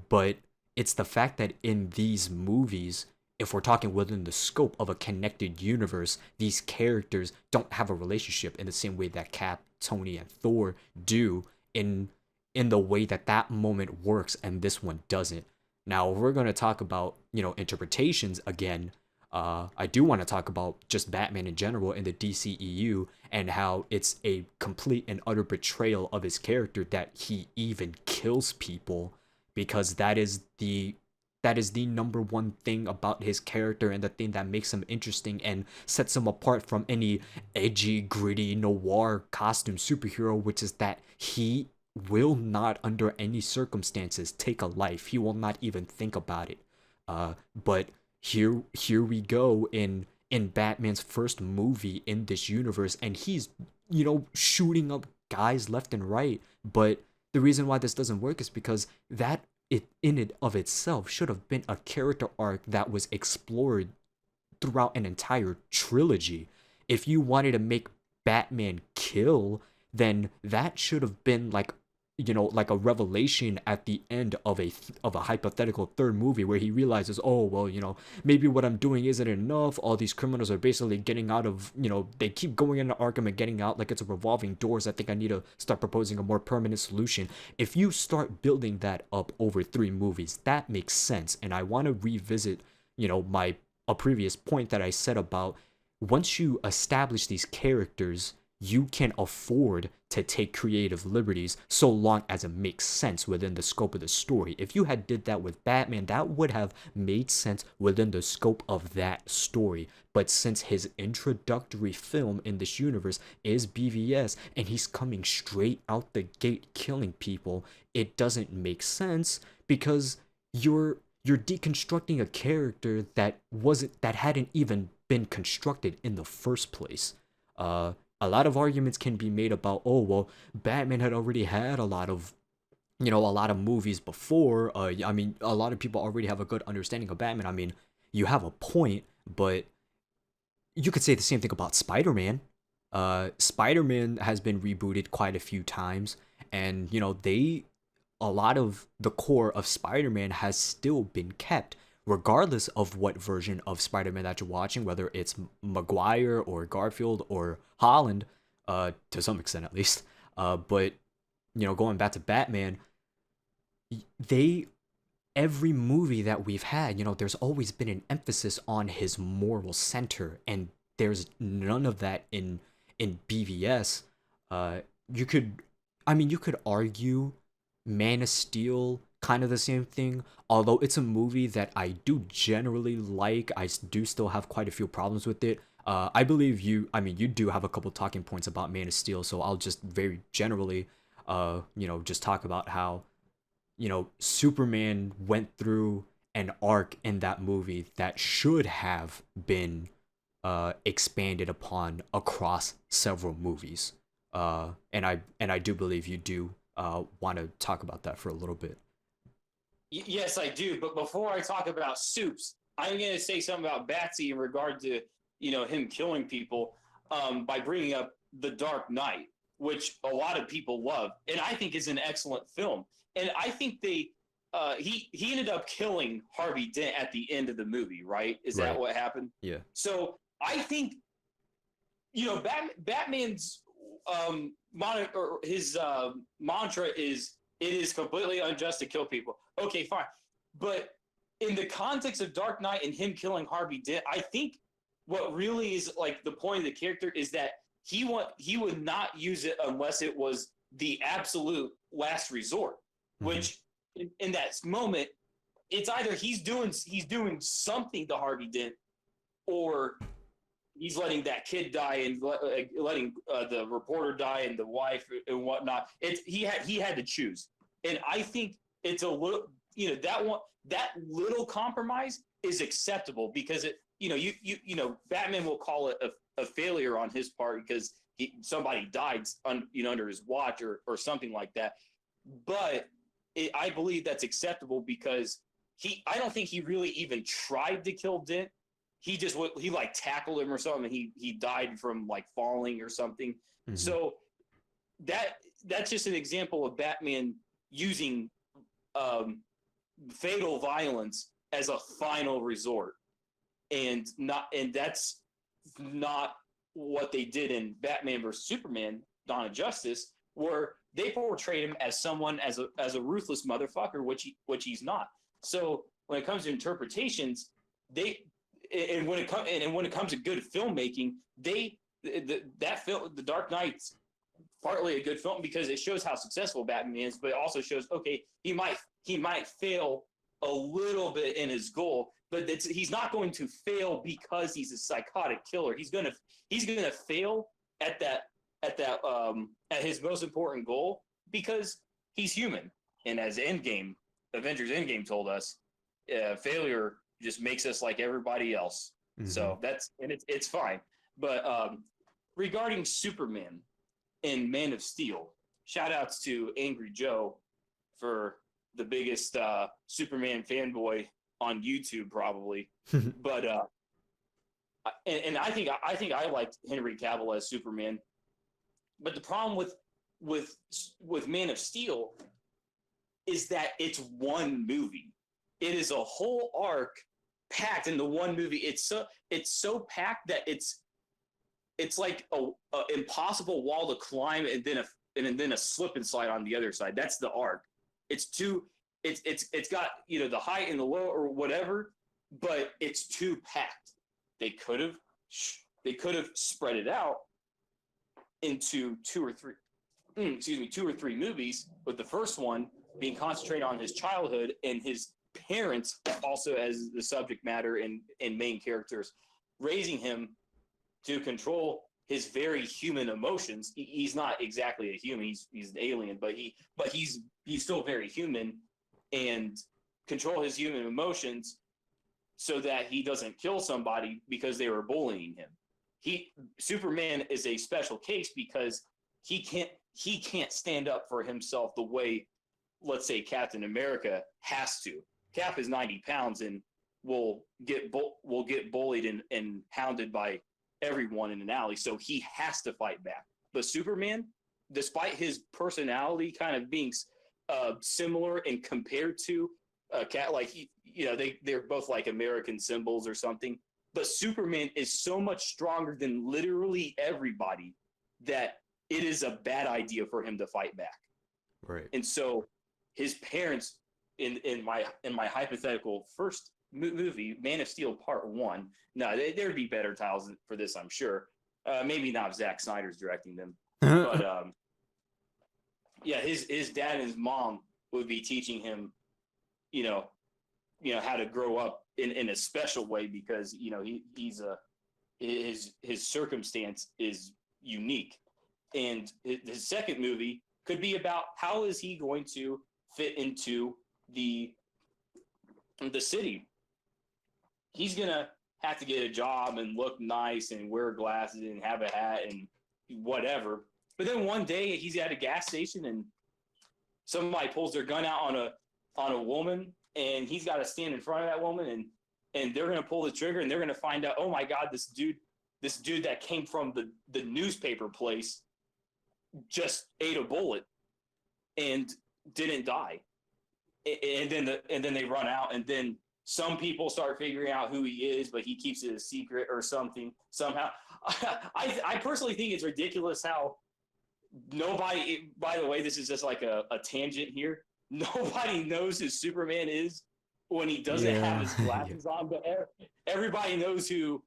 But it's the fact that in these movies, if we're talking within the scope of a connected universe, these characters don't have a relationship in the same way that Cap, Tony, and Thor do in the way that that moment works, and this one doesn't. Now, if we're going to talk about, interpretations again, I do want to talk about just Batman in general in the DCEU and how it's a complete and utter betrayal of his character that he even kills people, because that is the number one thing about his character and the thing that makes him interesting and sets him apart from any edgy, gritty, noir costume superhero, which is that he will not, under any circumstances, take a life. He will not even think about it. But here we go in Batman's first movie in this universe, and he's shooting up guys left and right. But the reason why this doesn't work is because that it in it of itself should have been a character arc that was explored throughout an entire trilogy. If you wanted to make Batman kill, then that should have been like, like a revelation at the end of a hypothetical third movie where he realizes, oh well, maybe what I'm doing isn't enough. All these criminals are basically getting out of, they keep going into Arkham and getting out like it's a revolving doors. I think I need to start proposing a more permanent solution. If you start building that up over three movies, that makes sense. And I want to revisit, my a previous point that I said about, once you establish these characters, you can afford to take creative liberties so long as it makes sense within the scope of the story. If you had did that with Batman, that would have made sense within the scope of that story. But since his introductory film in this universe is BVS and he's coming straight out the gate killing people, it doesn't make sense because you're deconstructing a character that hadn't even been constructed in the first place. A lot of arguments can be made about, oh well, Batman had already had a lot of, a lot of movies before. I mean, a lot of people already have a good understanding of Batman. I mean, you have a point, but you could say the same thing about Spider-Man. Spider-Man has been rebooted quite a few times, and a lot of the core of Spider-Man has still been kept, regardless of what version of Spider-Man that you're watching, whether it's Maguire or Garfield or Holland, to some extent at least. But going back to Batman, they every movie that we've had, there's always been an emphasis on his moral center, and there's none of that in BVS. Uh, you could, you could argue Man of Steel kind of the same thing, although it's a movie that I do generally like. I do still have quite a few problems with it. I believe you do have a couple talking points about Man of Steel, so I'll just very generally, just talk about how Superman went through an arc in that movie that should have been expanded upon across several movies. And I do believe you do want to talk about that for a little bit. Yes, I do. But before I talk about Soups, I'm going to say something about Batsy in regard to him killing people by bringing up The Dark Knight, which a lot of people love, and I think is an excellent film. And I think he ended up killing Harvey Dent at the end of the movie, right? Is Right. that what happened? Yeah. So I think Batman's mantra is it is completely unjust to kill people. Okay, fine, but in the context of Dark Knight and him killing Harvey Dent, I think what really is like the point of the character is that he would not use it unless it was the absolute last resort. Which in that moment, it's either he's doing something to Harvey Dent, or he's letting that kid die and letting the reporter die and the wife and whatnot. He had to choose, and I think it's a little that little compromise is acceptable because Batman will call it a failure on his part because somebody died under his watch or something like that, but I believe that's acceptable because I don't think he really even tried to kill Dent. He like tackled him or something, and he died from like falling or something. Mm-hmm. So that's just an example of Batman using fatal violence as a final resort, and that's not what they did in Batman vs Superman: Dawn of Justice, where they portrayed him as someone as a ruthless motherfucker, which he's not. So when it comes to interpretations, when it comes to good filmmaking, that film, The Dark Knight's partly a good film because it shows how successful Batman is, but it also shows he might fail a little bit in his goal, but he's not going to fail because he's a psychotic killer. He's gonna fail at his most important goal because he's human. And as Avengers Endgame told us, failure just makes us like everybody else. Mm-hmm. So it's fine. But regarding Superman and Man of Steel, shout outs to Angry Joe for the biggest Superman fanboy on YouTube probably. But and I think I liked Henry Cavill as Superman. But the problem with Man of Steel is that it's one movie. It is a whole arc packed into one movie. It's so packed that it's like a impossible wall to climb and then a slip and slide on the other side. That's the arc. It's got the height and the low or whatever, but it's too packed. They could have spread it out into two or three movies, with the first one being concentrated on his childhood and his parents also as the subject matter and main characters, raising him to control his very human emotions. He's not exactly a human; he's an alien, but he's still very human, and control his human emotions so that he doesn't kill somebody because they were bullying him. Superman is a special case because he can't stand up for himself the way, let's say, Captain America has to. Cap is 90 pounds and will get bullied and hounded by everyone in an alley, so he has to fight back. But Superman, despite his personality kind of being similar and compared to Cat, like they're both like American symbols or something. But Superman is so much stronger than literally everybody that it is a bad idea for him to fight back. Right. And so his parents, in my hypothetical first movie, Man of Steel Part 1, no, there'd be better titles for this, I'm sure. Maybe not if Zack Snyder's directing them. But yeah, his dad and his mom would be teaching him, how to grow up in a special way because his circumstance is unique. And his second movie could be about how is he going to fit into the city. He's gonna have to get a job and look nice and wear glasses and have a hat and whatever. But then one day he's at a gas station and somebody pulls their gun out on a woman, and he's got to stand in front of that woman, and they're gonna pull the trigger, and they're gonna find out, oh my God, this dude that came from the newspaper place just ate a bullet and didn't die. And then they run out, and then some people start figuring out who he is, but he keeps it a secret or something somehow. I personally think it's ridiculous how nobody, by the way, this is just like a tangent here. Nobody knows who Superman is when he doesn't have his glasses on, but everybody knows who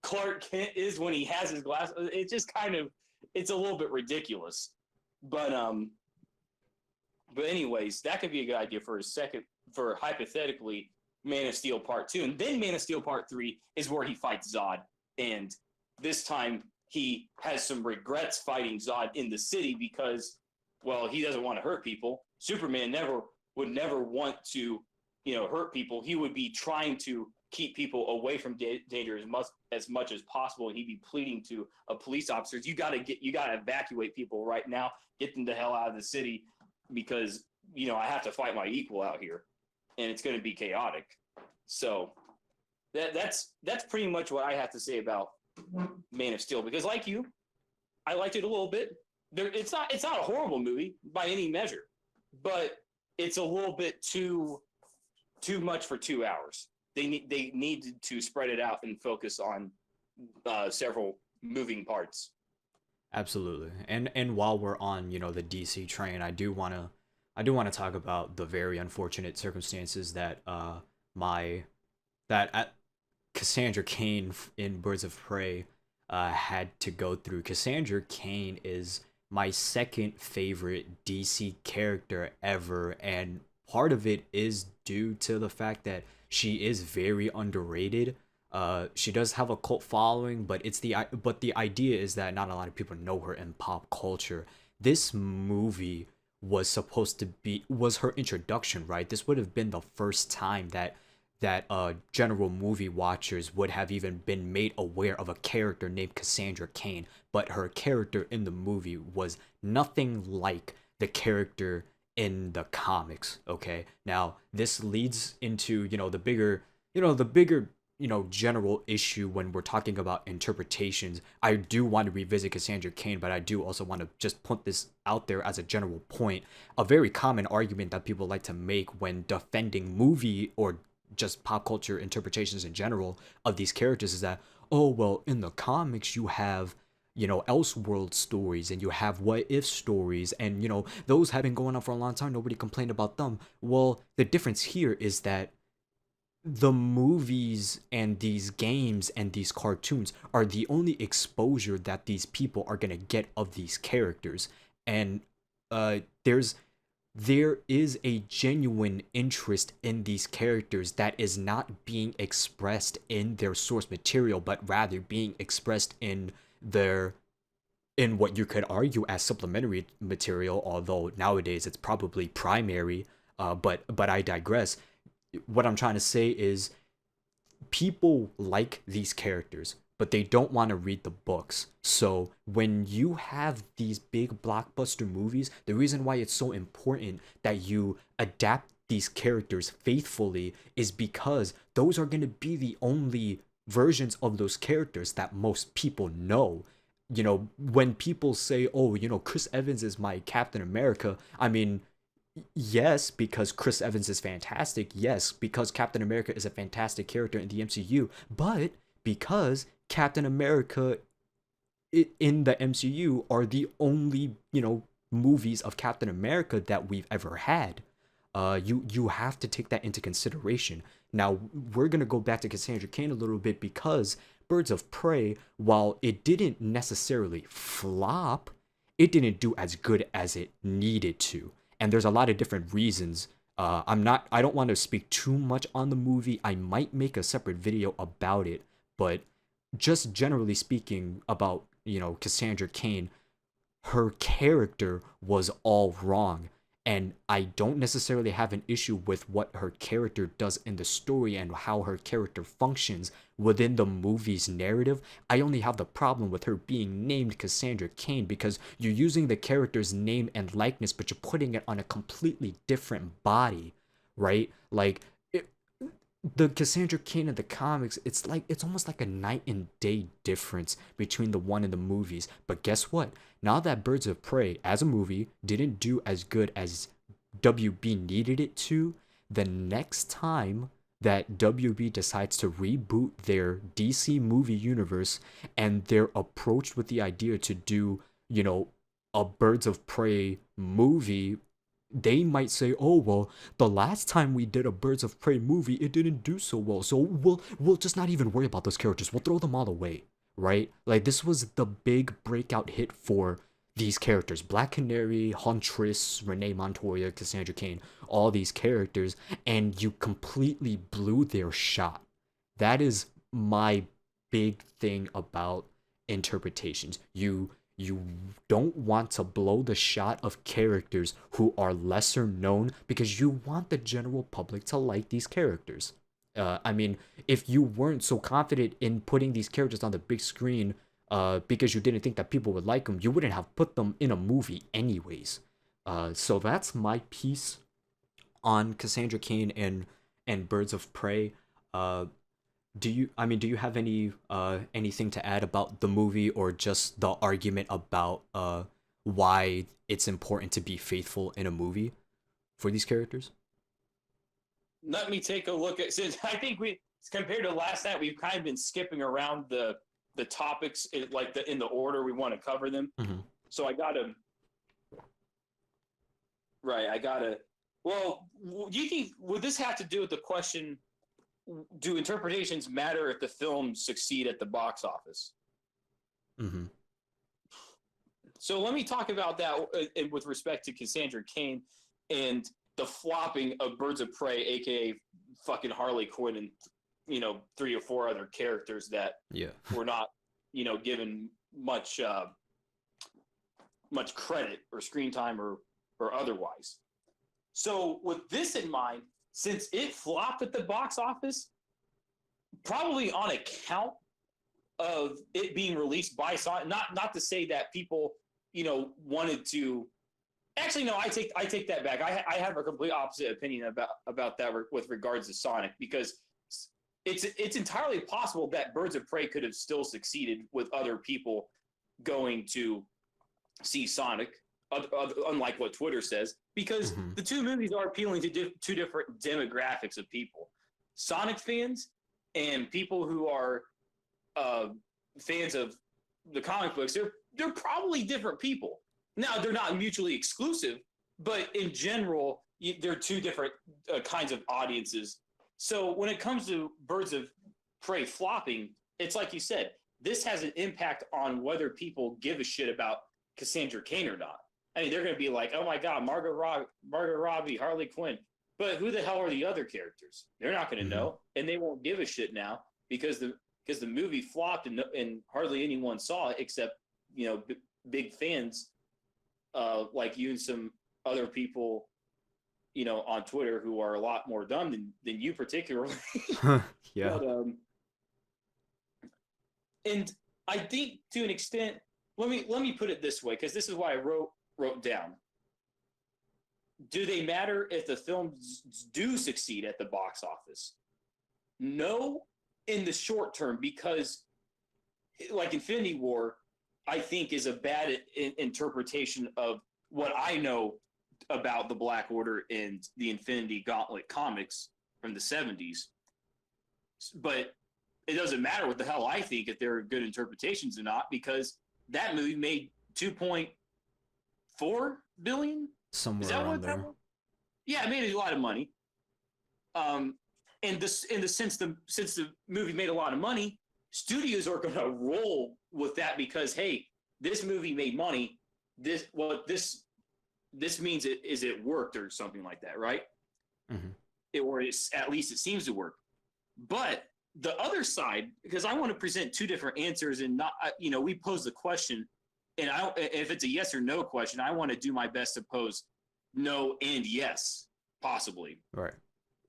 Clark Kent is when he has his glasses. It just it's a little bit ridiculous. But anyways, that could be a good idea for hypothetically Man of Steel Part 2. And then Man of Steel Part 3 is where he fights Zod. And this time he has some regrets fighting Zod in the city because, well, he doesn't want to hurt people. Superman would never want to, hurt people. He would be trying to keep people away from danger as much as possible. And he'd be pleading to a police officers, you got to evacuate people right now, get them the hell out of the city because, I have to fight my equal out here and it's going to be chaotic. So that's pretty much what I have to say about Man of Steel, because like you, I liked it a little bit. It's not a horrible movie by any measure, but it's a little bit too much for 2 hours. They needed to spread it out and focus on several moving parts. Absolutely. And while we're on, the DC train, I do want to talk about the very unfortunate circumstances that Cassandra Cain in Birds of Prey had to go through. Cassandra Cain is my second favorite DC character ever, and part of it is due to the fact that she is very underrated. She does have a cult following, but the idea is that not a lot of people know her in pop culture. This movie was her introduction, right? This would have been the first time that general movie watchers would have even been made aware of a character named Cassandra Cain, but her character in the movie was nothing like the character in the comics. Okay, now this leads into the bigger general issue when we're talking about interpretations. I do want to revisit Cassandra Cain, but I do also want to just put this out there as a general point. A very common argument that people like to make when defending movie or just pop culture interpretations in general of these characters is that, oh, well, in the comics you have Elseworld stories and you have what if stories, and those have been going on for a long time, nobody complained about them. Well, the difference here is that the movies and these games and these cartoons are the only exposure that these people are going to get of these characters, and there is a genuine interest in these characters that is not being expressed in their source material, but rather being expressed in what you could argue as supplementary material, although nowadays it's probably primary. But I digress. What I'm trying to say is people like these characters, but they don't want to read the books. So when you have these big blockbuster movies, the reason why it's so important that you adapt these characters faithfully is because those are going to be the only versions of those characters that most people know. You know, when people say, oh, you know, Chris Evans is my Captain America, I mean, yes, because Chris Evans is fantastic. Yes, because Captain America is a fantastic character in the MCU. But because Captain America in the MCU are the only, you know, movies of Captain America that we've ever had. You have to take that into consideration. Now we're gonna go back to Cassandra Cain a little bit because Birds of Prey, while it didn't necessarily flop, it didn't do as good as it needed to, and there's a lot of different reasons. I don't want to speak too much on the movie. I might make a separate video about it, but just generally speaking about, you know, Cassandra Cain, her character was all wrong. And I don't necessarily have an issue with what her character does in the story and how her character functions within the movie's narrative. I only have the problem with her being named Cassandra Cain because you're using the character's name and likeness, but you're putting it on a completely different body, right? Like, the Cassandra Cain in the comics, it's almost like a night and day difference between the one and the movies. But guess what? Now that Birds of Prey as a movie didn't do as good as WB needed it to, the next time that WB decides to reboot their DC movie universe and they're approached with the idea to do, you know, a Birds of Prey movie, they might say, "Oh well, the last time we did a Birds of Prey movie, it didn't do so well. So we'll just not even worry about those characters. We'll throw them all away." Right? Like this was the big breakout hit for these characters: Black Canary, Huntress, Renee Montoya, Cassandra Cain, all these characters, and you completely blew their shot. That is my big thing about interpretations. You don't want to blow the shot of characters who are lesser known because you want the general public to like these characters. I mean, if you weren't so confident in putting these characters on the big screen because you didn't think that people would like them, you wouldn't have put them in a movie anyways. So that's my piece on Cassandra Cain and Birds of Prey. Uh, do you have any anything to add about the movie or just the argument about why it's important to be faithful in a movie for these characters? Let me take a look at, since I think we, compared to last night, we've kind of been skipping around the topics in the order we want to cover them. Mm-hmm. So I gotta, right, I gotta. Well, do you think would this have to do with the question? Do interpretations matter if the films succeed at the box office? Mm-hmm. So let me talk about that with respect to Cassandra Cain and the flopping of Birds of Prey, aka fucking Harley Quinn, and 3 or 4 other characters that were not given much much credit or screen time or otherwise. So with this in mind, since it flopped at the box office, probably on account of it being released by Sonic, not to say that people wanted to. Actually, no, I take that back. I have a complete opposite opinion about that with regards to Sonic, because it's entirely possible that Birds of Prey could have still succeeded with other people going to see Sonic, unlike what Twitter says, because the two movies are appealing to two different demographics of people: Sonic fans and people who are fans of the comic books. They're probably different people. Now, they're not mutually exclusive, but in general, they're two different kinds of audiences. So when it comes to Birds of Prey flopping, it's like you said, this has an impact on whether people give a shit about Cassandra Cain or not. I mean, they're going to be like, "Oh my God, Margot Robbie, Harley Quinn." But who the hell are the other characters? They're not going to know, and they won't give a shit now because the movie flopped and hardly anyone saw it except big fans like you and some other people on Twitter who are a lot more dumb than you particularly. Yeah. But and I think to an extent, let me put it this way, because this is why I wrote down. Do they matter if the films do succeed at the box office? No, in the short term, because like Infinity War, I think is a bad interpretation of what I know about the Black Order and the Infinity Gauntlet comics from the 70s. But it doesn't matter what the hell I think if they're good interpretations or not, because that movie made 2.4 billion. Is Somewhere that around what that there. was? Yeah, it made a lot of money. In the since the movie made a lot of money, studios are going to roll with that because hey, this movie made money. This means it worked or something like that, right? Hmm. Or at least it seems to work. But the other side, because I want to present two different answers, and not we pose the question, and if it's a yes or no question, I want to do my best to pose no and yes, possibly. Right.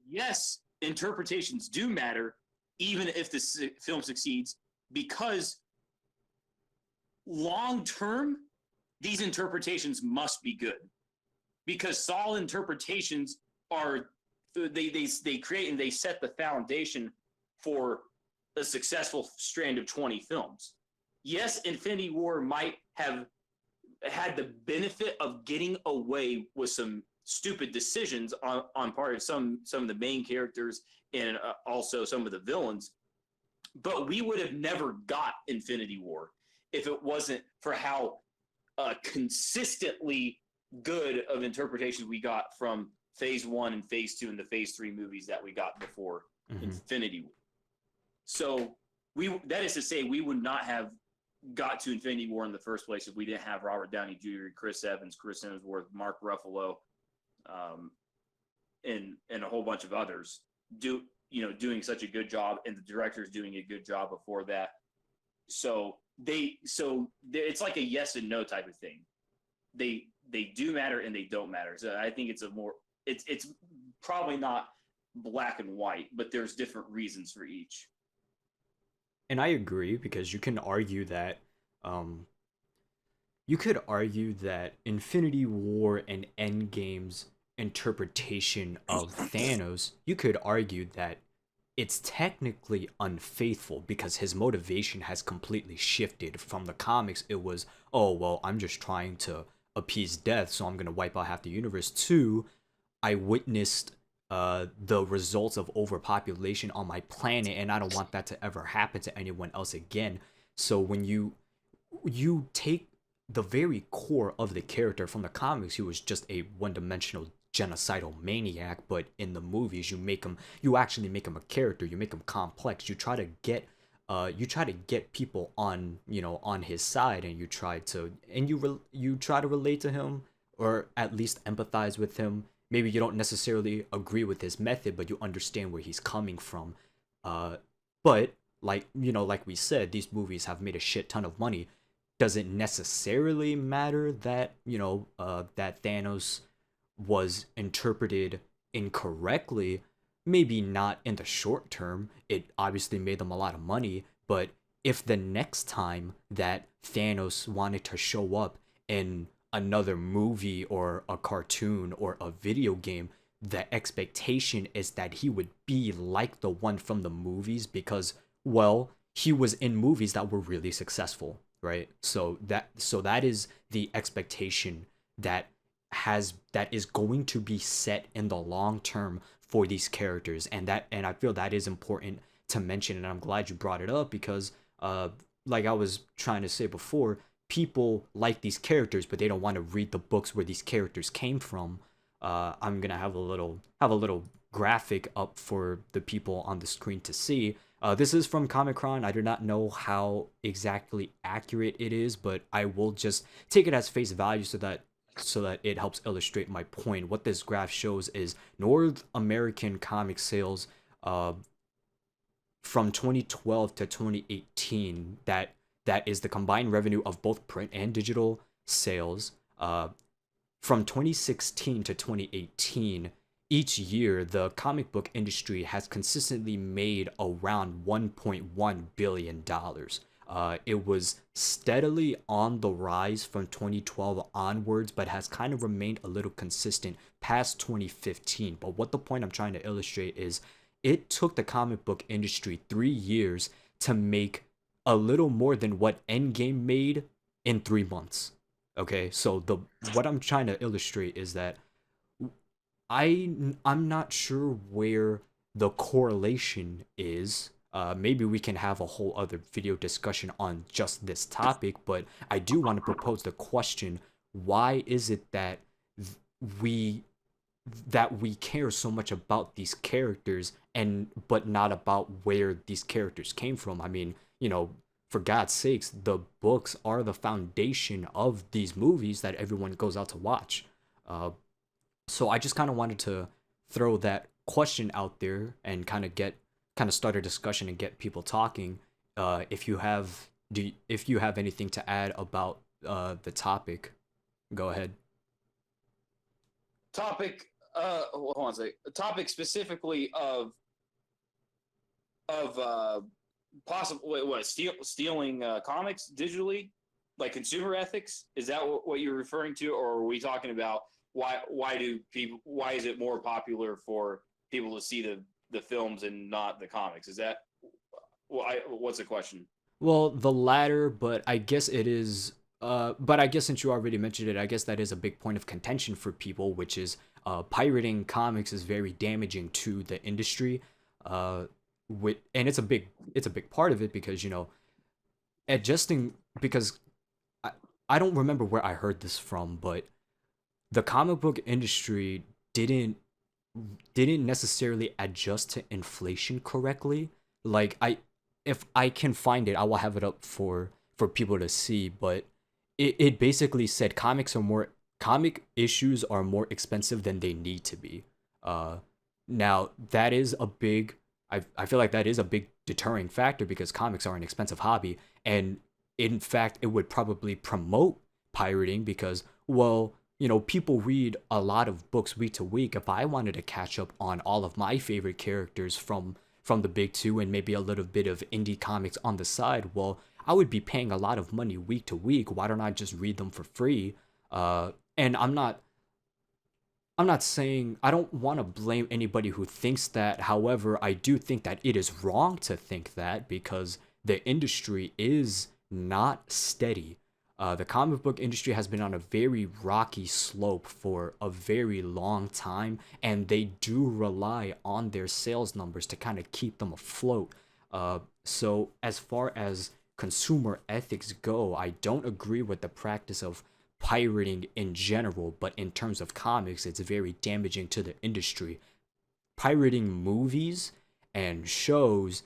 Yes, interpretations do matter, even if the film succeeds, because long term, these interpretations must be good. Because solid interpretations are they create and they set the foundation for a successful strand of 20 films. Yes, Infinity War might have had the benefit of getting away with some stupid decisions on part of some of the main characters and also some of the villains, but we would have never got Infinity War if it wasn't for how consistently good of interpretations we got from Phase 1 and Phase 2 and the Phase 3 movies that we got before Infinity War. So that is to say, we would not have got to Infinity War in the first place if we didn't have Robert Downey Jr., Chris Evans, Chris Hemsworth, Mark Ruffalo, and a whole bunch of others doing such a good job, and the directors doing a good job before that. So it's like a yes and no type of thing. They do matter and they don't matter. So I think it's probably not black and white, but there's different reasons for each. And I agree because you could argue that Infinity War and Endgame's interpretation of Thanos, you could argue that it's technically unfaithful because his motivation has completely shifted. From the comics, it was, oh, well, I'm just trying to appease death, so I'm going to wipe out half the universe. To, I witnessed the results of overpopulation on my planet, and I don't want that to ever happen to anyone else again. So when you take the very core of the character from the comics, he was just a one-dimensional genocidal maniac, but in the movies you actually make him a character. You make him complex. You try to get people on on his side, and you try to relate to him, or at least empathize with him. Maybe you don't necessarily agree with his method, but you understand where he's coming from. But like we said, these movies have made a shit ton of money. Doesn't necessarily matter that that Thanos was interpreted incorrectly. Maybe not in the short term. It obviously made them a lot of money, but if the next time that Thanos wanted to show up in another movie or a cartoon or a video game, the expectation is that he would be like the one from the movies because, well, he was in movies that were really successful, right? So that is the expectation that is going to be set in the long term for these characters, and I feel that is important to mention, and I'm glad you brought it up because like I was trying to say before, people like these characters, but they don't want to read the books where these characters came from. I'm gonna have a little graphic up for the people on the screen to see. This is from Comic-Con. I do not know how exactly accurate it is, but I will just take it as face value so that it helps illustrate my point. What this graph shows is North American comic sales from 2012 to 2018. That is the combined revenue of both print and digital sales. From 2016 to 2018, each year the comic book industry has consistently made around 1.1 billion dollars. It was steadily on the rise from 2012 onwards, but has kind of remained a little consistent past 2015. But what the point I'm trying to illustrate is it took the comic book industry 3 years to make a little more than what Endgame made in 3 months. Okay, so the what I'm trying to illustrate is that I'm not sure where the correlation is. Maybe we can have a whole other video discussion on just this topic, but I do want to propose the question: why is it that we we care so much about these characters and but not about where these characters came from? I mean, for God's sakes, the books are the foundation of these movies that everyone goes out to watch. Uh, so I just kind of wanted to throw that question out there and kind of start a discussion and get people talking. If you have if you have anything to add about the topic, go ahead. Topic. Hold on a second. A topic specifically of possible what stealing comics digitally, like consumer ethics. Is that what you're referring to, or are we talking about why is it more popular for people to see the films and not the comics? Is that what's the question? Well, the latter, but I guess it is. But I guess since you already mentioned it, I guess that is a big point of contention for people, which is pirating comics is very damaging to the industry. And it's a big part of it because adjusting because I, I don't remember where I heard this from, but the comic book industry didn't necessarily adjust to inflation correctly. Like if I can find it, I will have it up for people to see, but it basically said comic issues are more expensive than they need to be. Uh Now that is a big I feel like that is a big deterring factor because comics are an expensive hobby, and in fact it would probably promote pirating because, well, people read a lot of books week to week. If I wanted to catch up on all of my favorite characters from the big two and maybe a little bit of indie comics on the side, well, I would be paying a lot of money week to week. Why don't I just read them for free? And I'm not saying I don't want to blame anybody who thinks that. However, I do think that it is wrong to think that because the industry is not steady. The comic book industry has been on a very rocky slope for a very long time, and they do rely on their sales numbers to kind of keep them afloat. So, as far as consumer ethics go, I don't agree with the practice of pirating in general, but in terms of comics, it's very damaging to the industry. Pirating movies and shows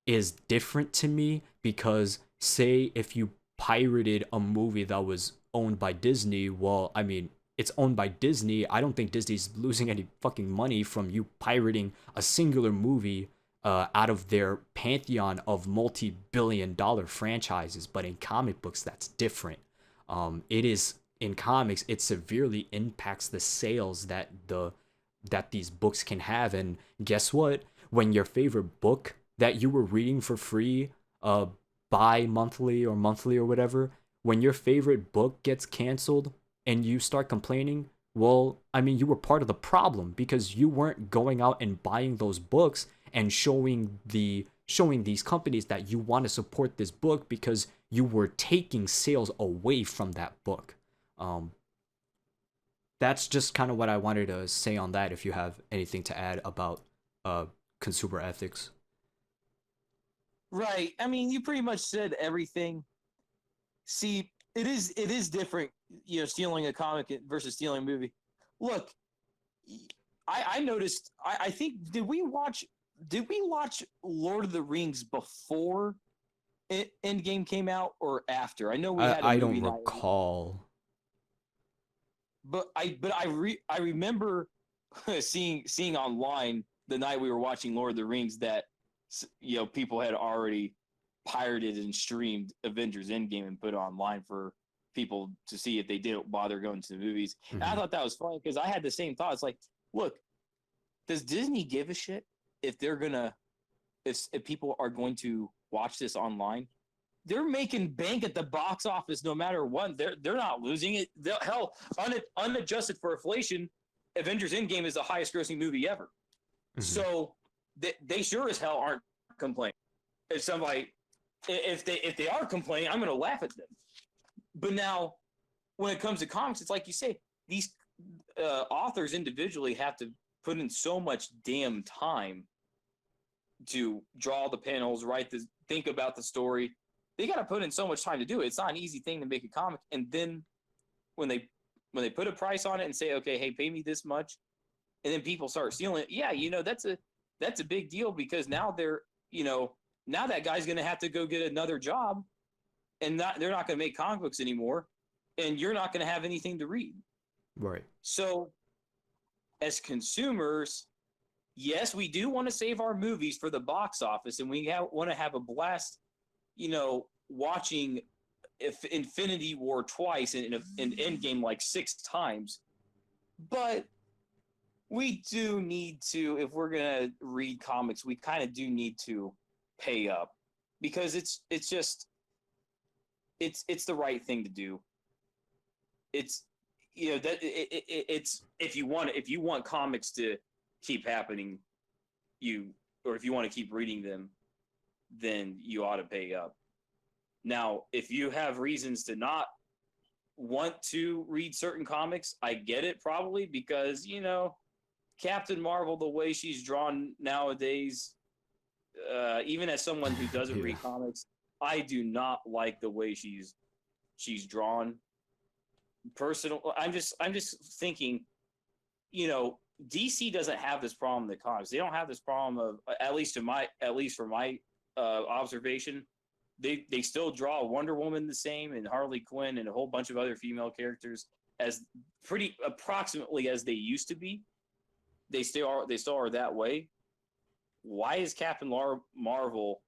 is different to me because, say, if you pirated a movie that was owned by Disney, well, I mean, it's owned by Disney. I don't think Disney's losing any fucking money from you pirating a singular movie out of their pantheon of multi-billion-dollar franchises. But in comic books, that's different. It is in comics, it severely impacts the sales that these books can have. And guess what? When your favorite book that you were reading for free, bi-monthly or monthly or whatever, when your favorite book gets canceled and you start complaining, well, I mean, you were part of the problem because you weren't going out and buying those books and showing these companies that you want to support this book because you were taking sales away from that book. Um, that's just kind of what I wanted to say on that. If you have anything to add about consumer ethics. Right. I mean, you pretty much said everything. See, it is different, stealing a comic versus stealing a movie. Look, I noticed. I think did we watch Lord of the Rings before Endgame came out or after? I know we had a I movie don't night, recall. I remember seeing online the night we were watching Lord of the Rings that people had already pirated and streamed Avengers Endgame and put it online for people to see if they didn't bother going to the movies. And I Hmm. thought that was funny because I had the same thoughts. Like, look, does Disney give a shit if they're gonna if people are going to watch this online? They're making bank at the box office no matter what. They're not losing it. Hell, unadjusted for inflation, Avengers Endgame is the highest grossing movie ever. Mhm. So they sure as hell aren't complaining. If somebody if they are complaining, I'm gonna laugh at them. But now when it comes to comics, it's like you say, these authors individually have to put in so much damn time to draw the panels, think about the story. They got to put in so much time to do it. It's not an easy thing to make a comic. And then when they put a price on it and say, okay, hey, pay me this much, and then people start stealing it. Yeah, that's a big deal, because now now that guy's going to have to go get another job, and they're not going to make comic books anymore, and you're not going to have anything to read. Right. So as consumers, yes, we do want to save our movies for the box office, and we want to have a blast, watching Infinity War twice and Endgame like 6 times. But we do need to, if we're going to read comics, we kind of do need to pay up, because it's the right thing to do. It's it's if you want comics to keep happening, or if you want to keep reading them, then you ought to pay up. Now, if you have reasons to not want to read certain comics, I get it, probably, because Captain Marvel, the way she's drawn nowadays, even as someone who doesn't Yeah. read comics, I do not like the way she's drawn. I'm just thinking, DC doesn't have this problem in the comics. They don't have this problem of, at least from my observation, they still draw Wonder Woman the same, and Harley Quinn, and a whole bunch of other female characters as pretty approximately as they used to be. They still are that way. Why is Captain Marvel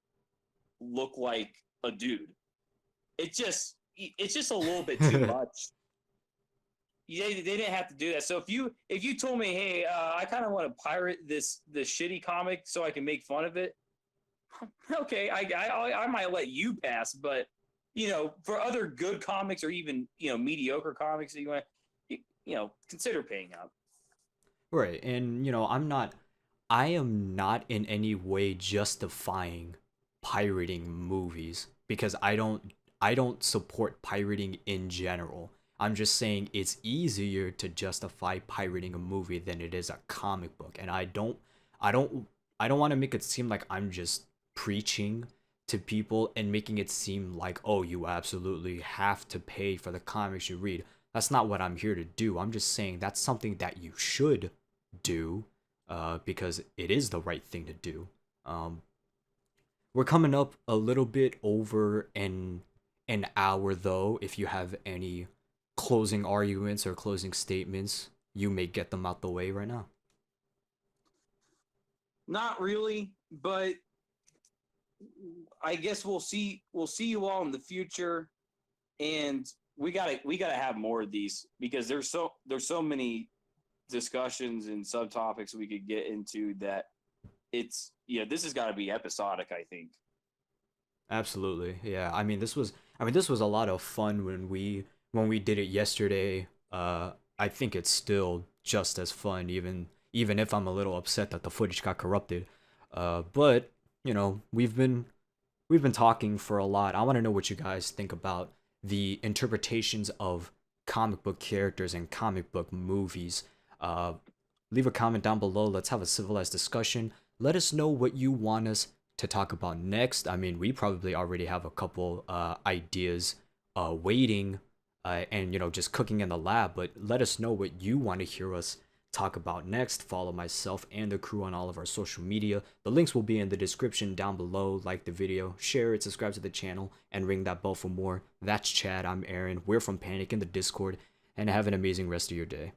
look like a dude? It's just a little bit too much. They didn't have to do that. So if you told me, hey, I kind of want to pirate this shitty comic so I can make fun of it, okay, I might let you pass. But for other good comics, or even mediocre comics that you want, consider paying up. Right. And I am not in any way justifying pirating movies, because I don't support pirating in general. I'm just saying it's easier to justify pirating a movie than it is a comic book. And I don't want to make it seem like I'm just preaching to people and making it seem like, oh, you absolutely have to pay for the comics you read. That's not what I'm here to do. I'm just saying that's something that you should do, because it is the right thing to do. We're coming up a little bit over an hour, though. If you have any closing arguments or closing statements, you may get them out the way right now. Not really, but I guess we'll see you all in the future, and we gotta have more of these, because there's so many discussions and subtopics we could get into that this has got to be episodic, I think. Absolutely, yeah. I mean, this was a lot of fun when we did it yesterday. I think it's still just as fun, even if I'm a little upset that the footage got corrupted. But we've been talking for a lot. I want to know what you guys think about the interpretations of comic book characters and comic book movies. Leave a comment down below. Let's have a civilized discussion. Let us know what you want us to talk about next. I mean, we probably already have a couple ideas waiting, and just cooking in the lab, but let us know what you want to hear us talk about next. Follow myself and the crew on all of our social media. The links will be in the description down below. Like the video, share it, subscribe to the channel, and ring that bell for more. That's Chad, I'm Aaron, we're from Panic in the Discord, and have an amazing rest of your day.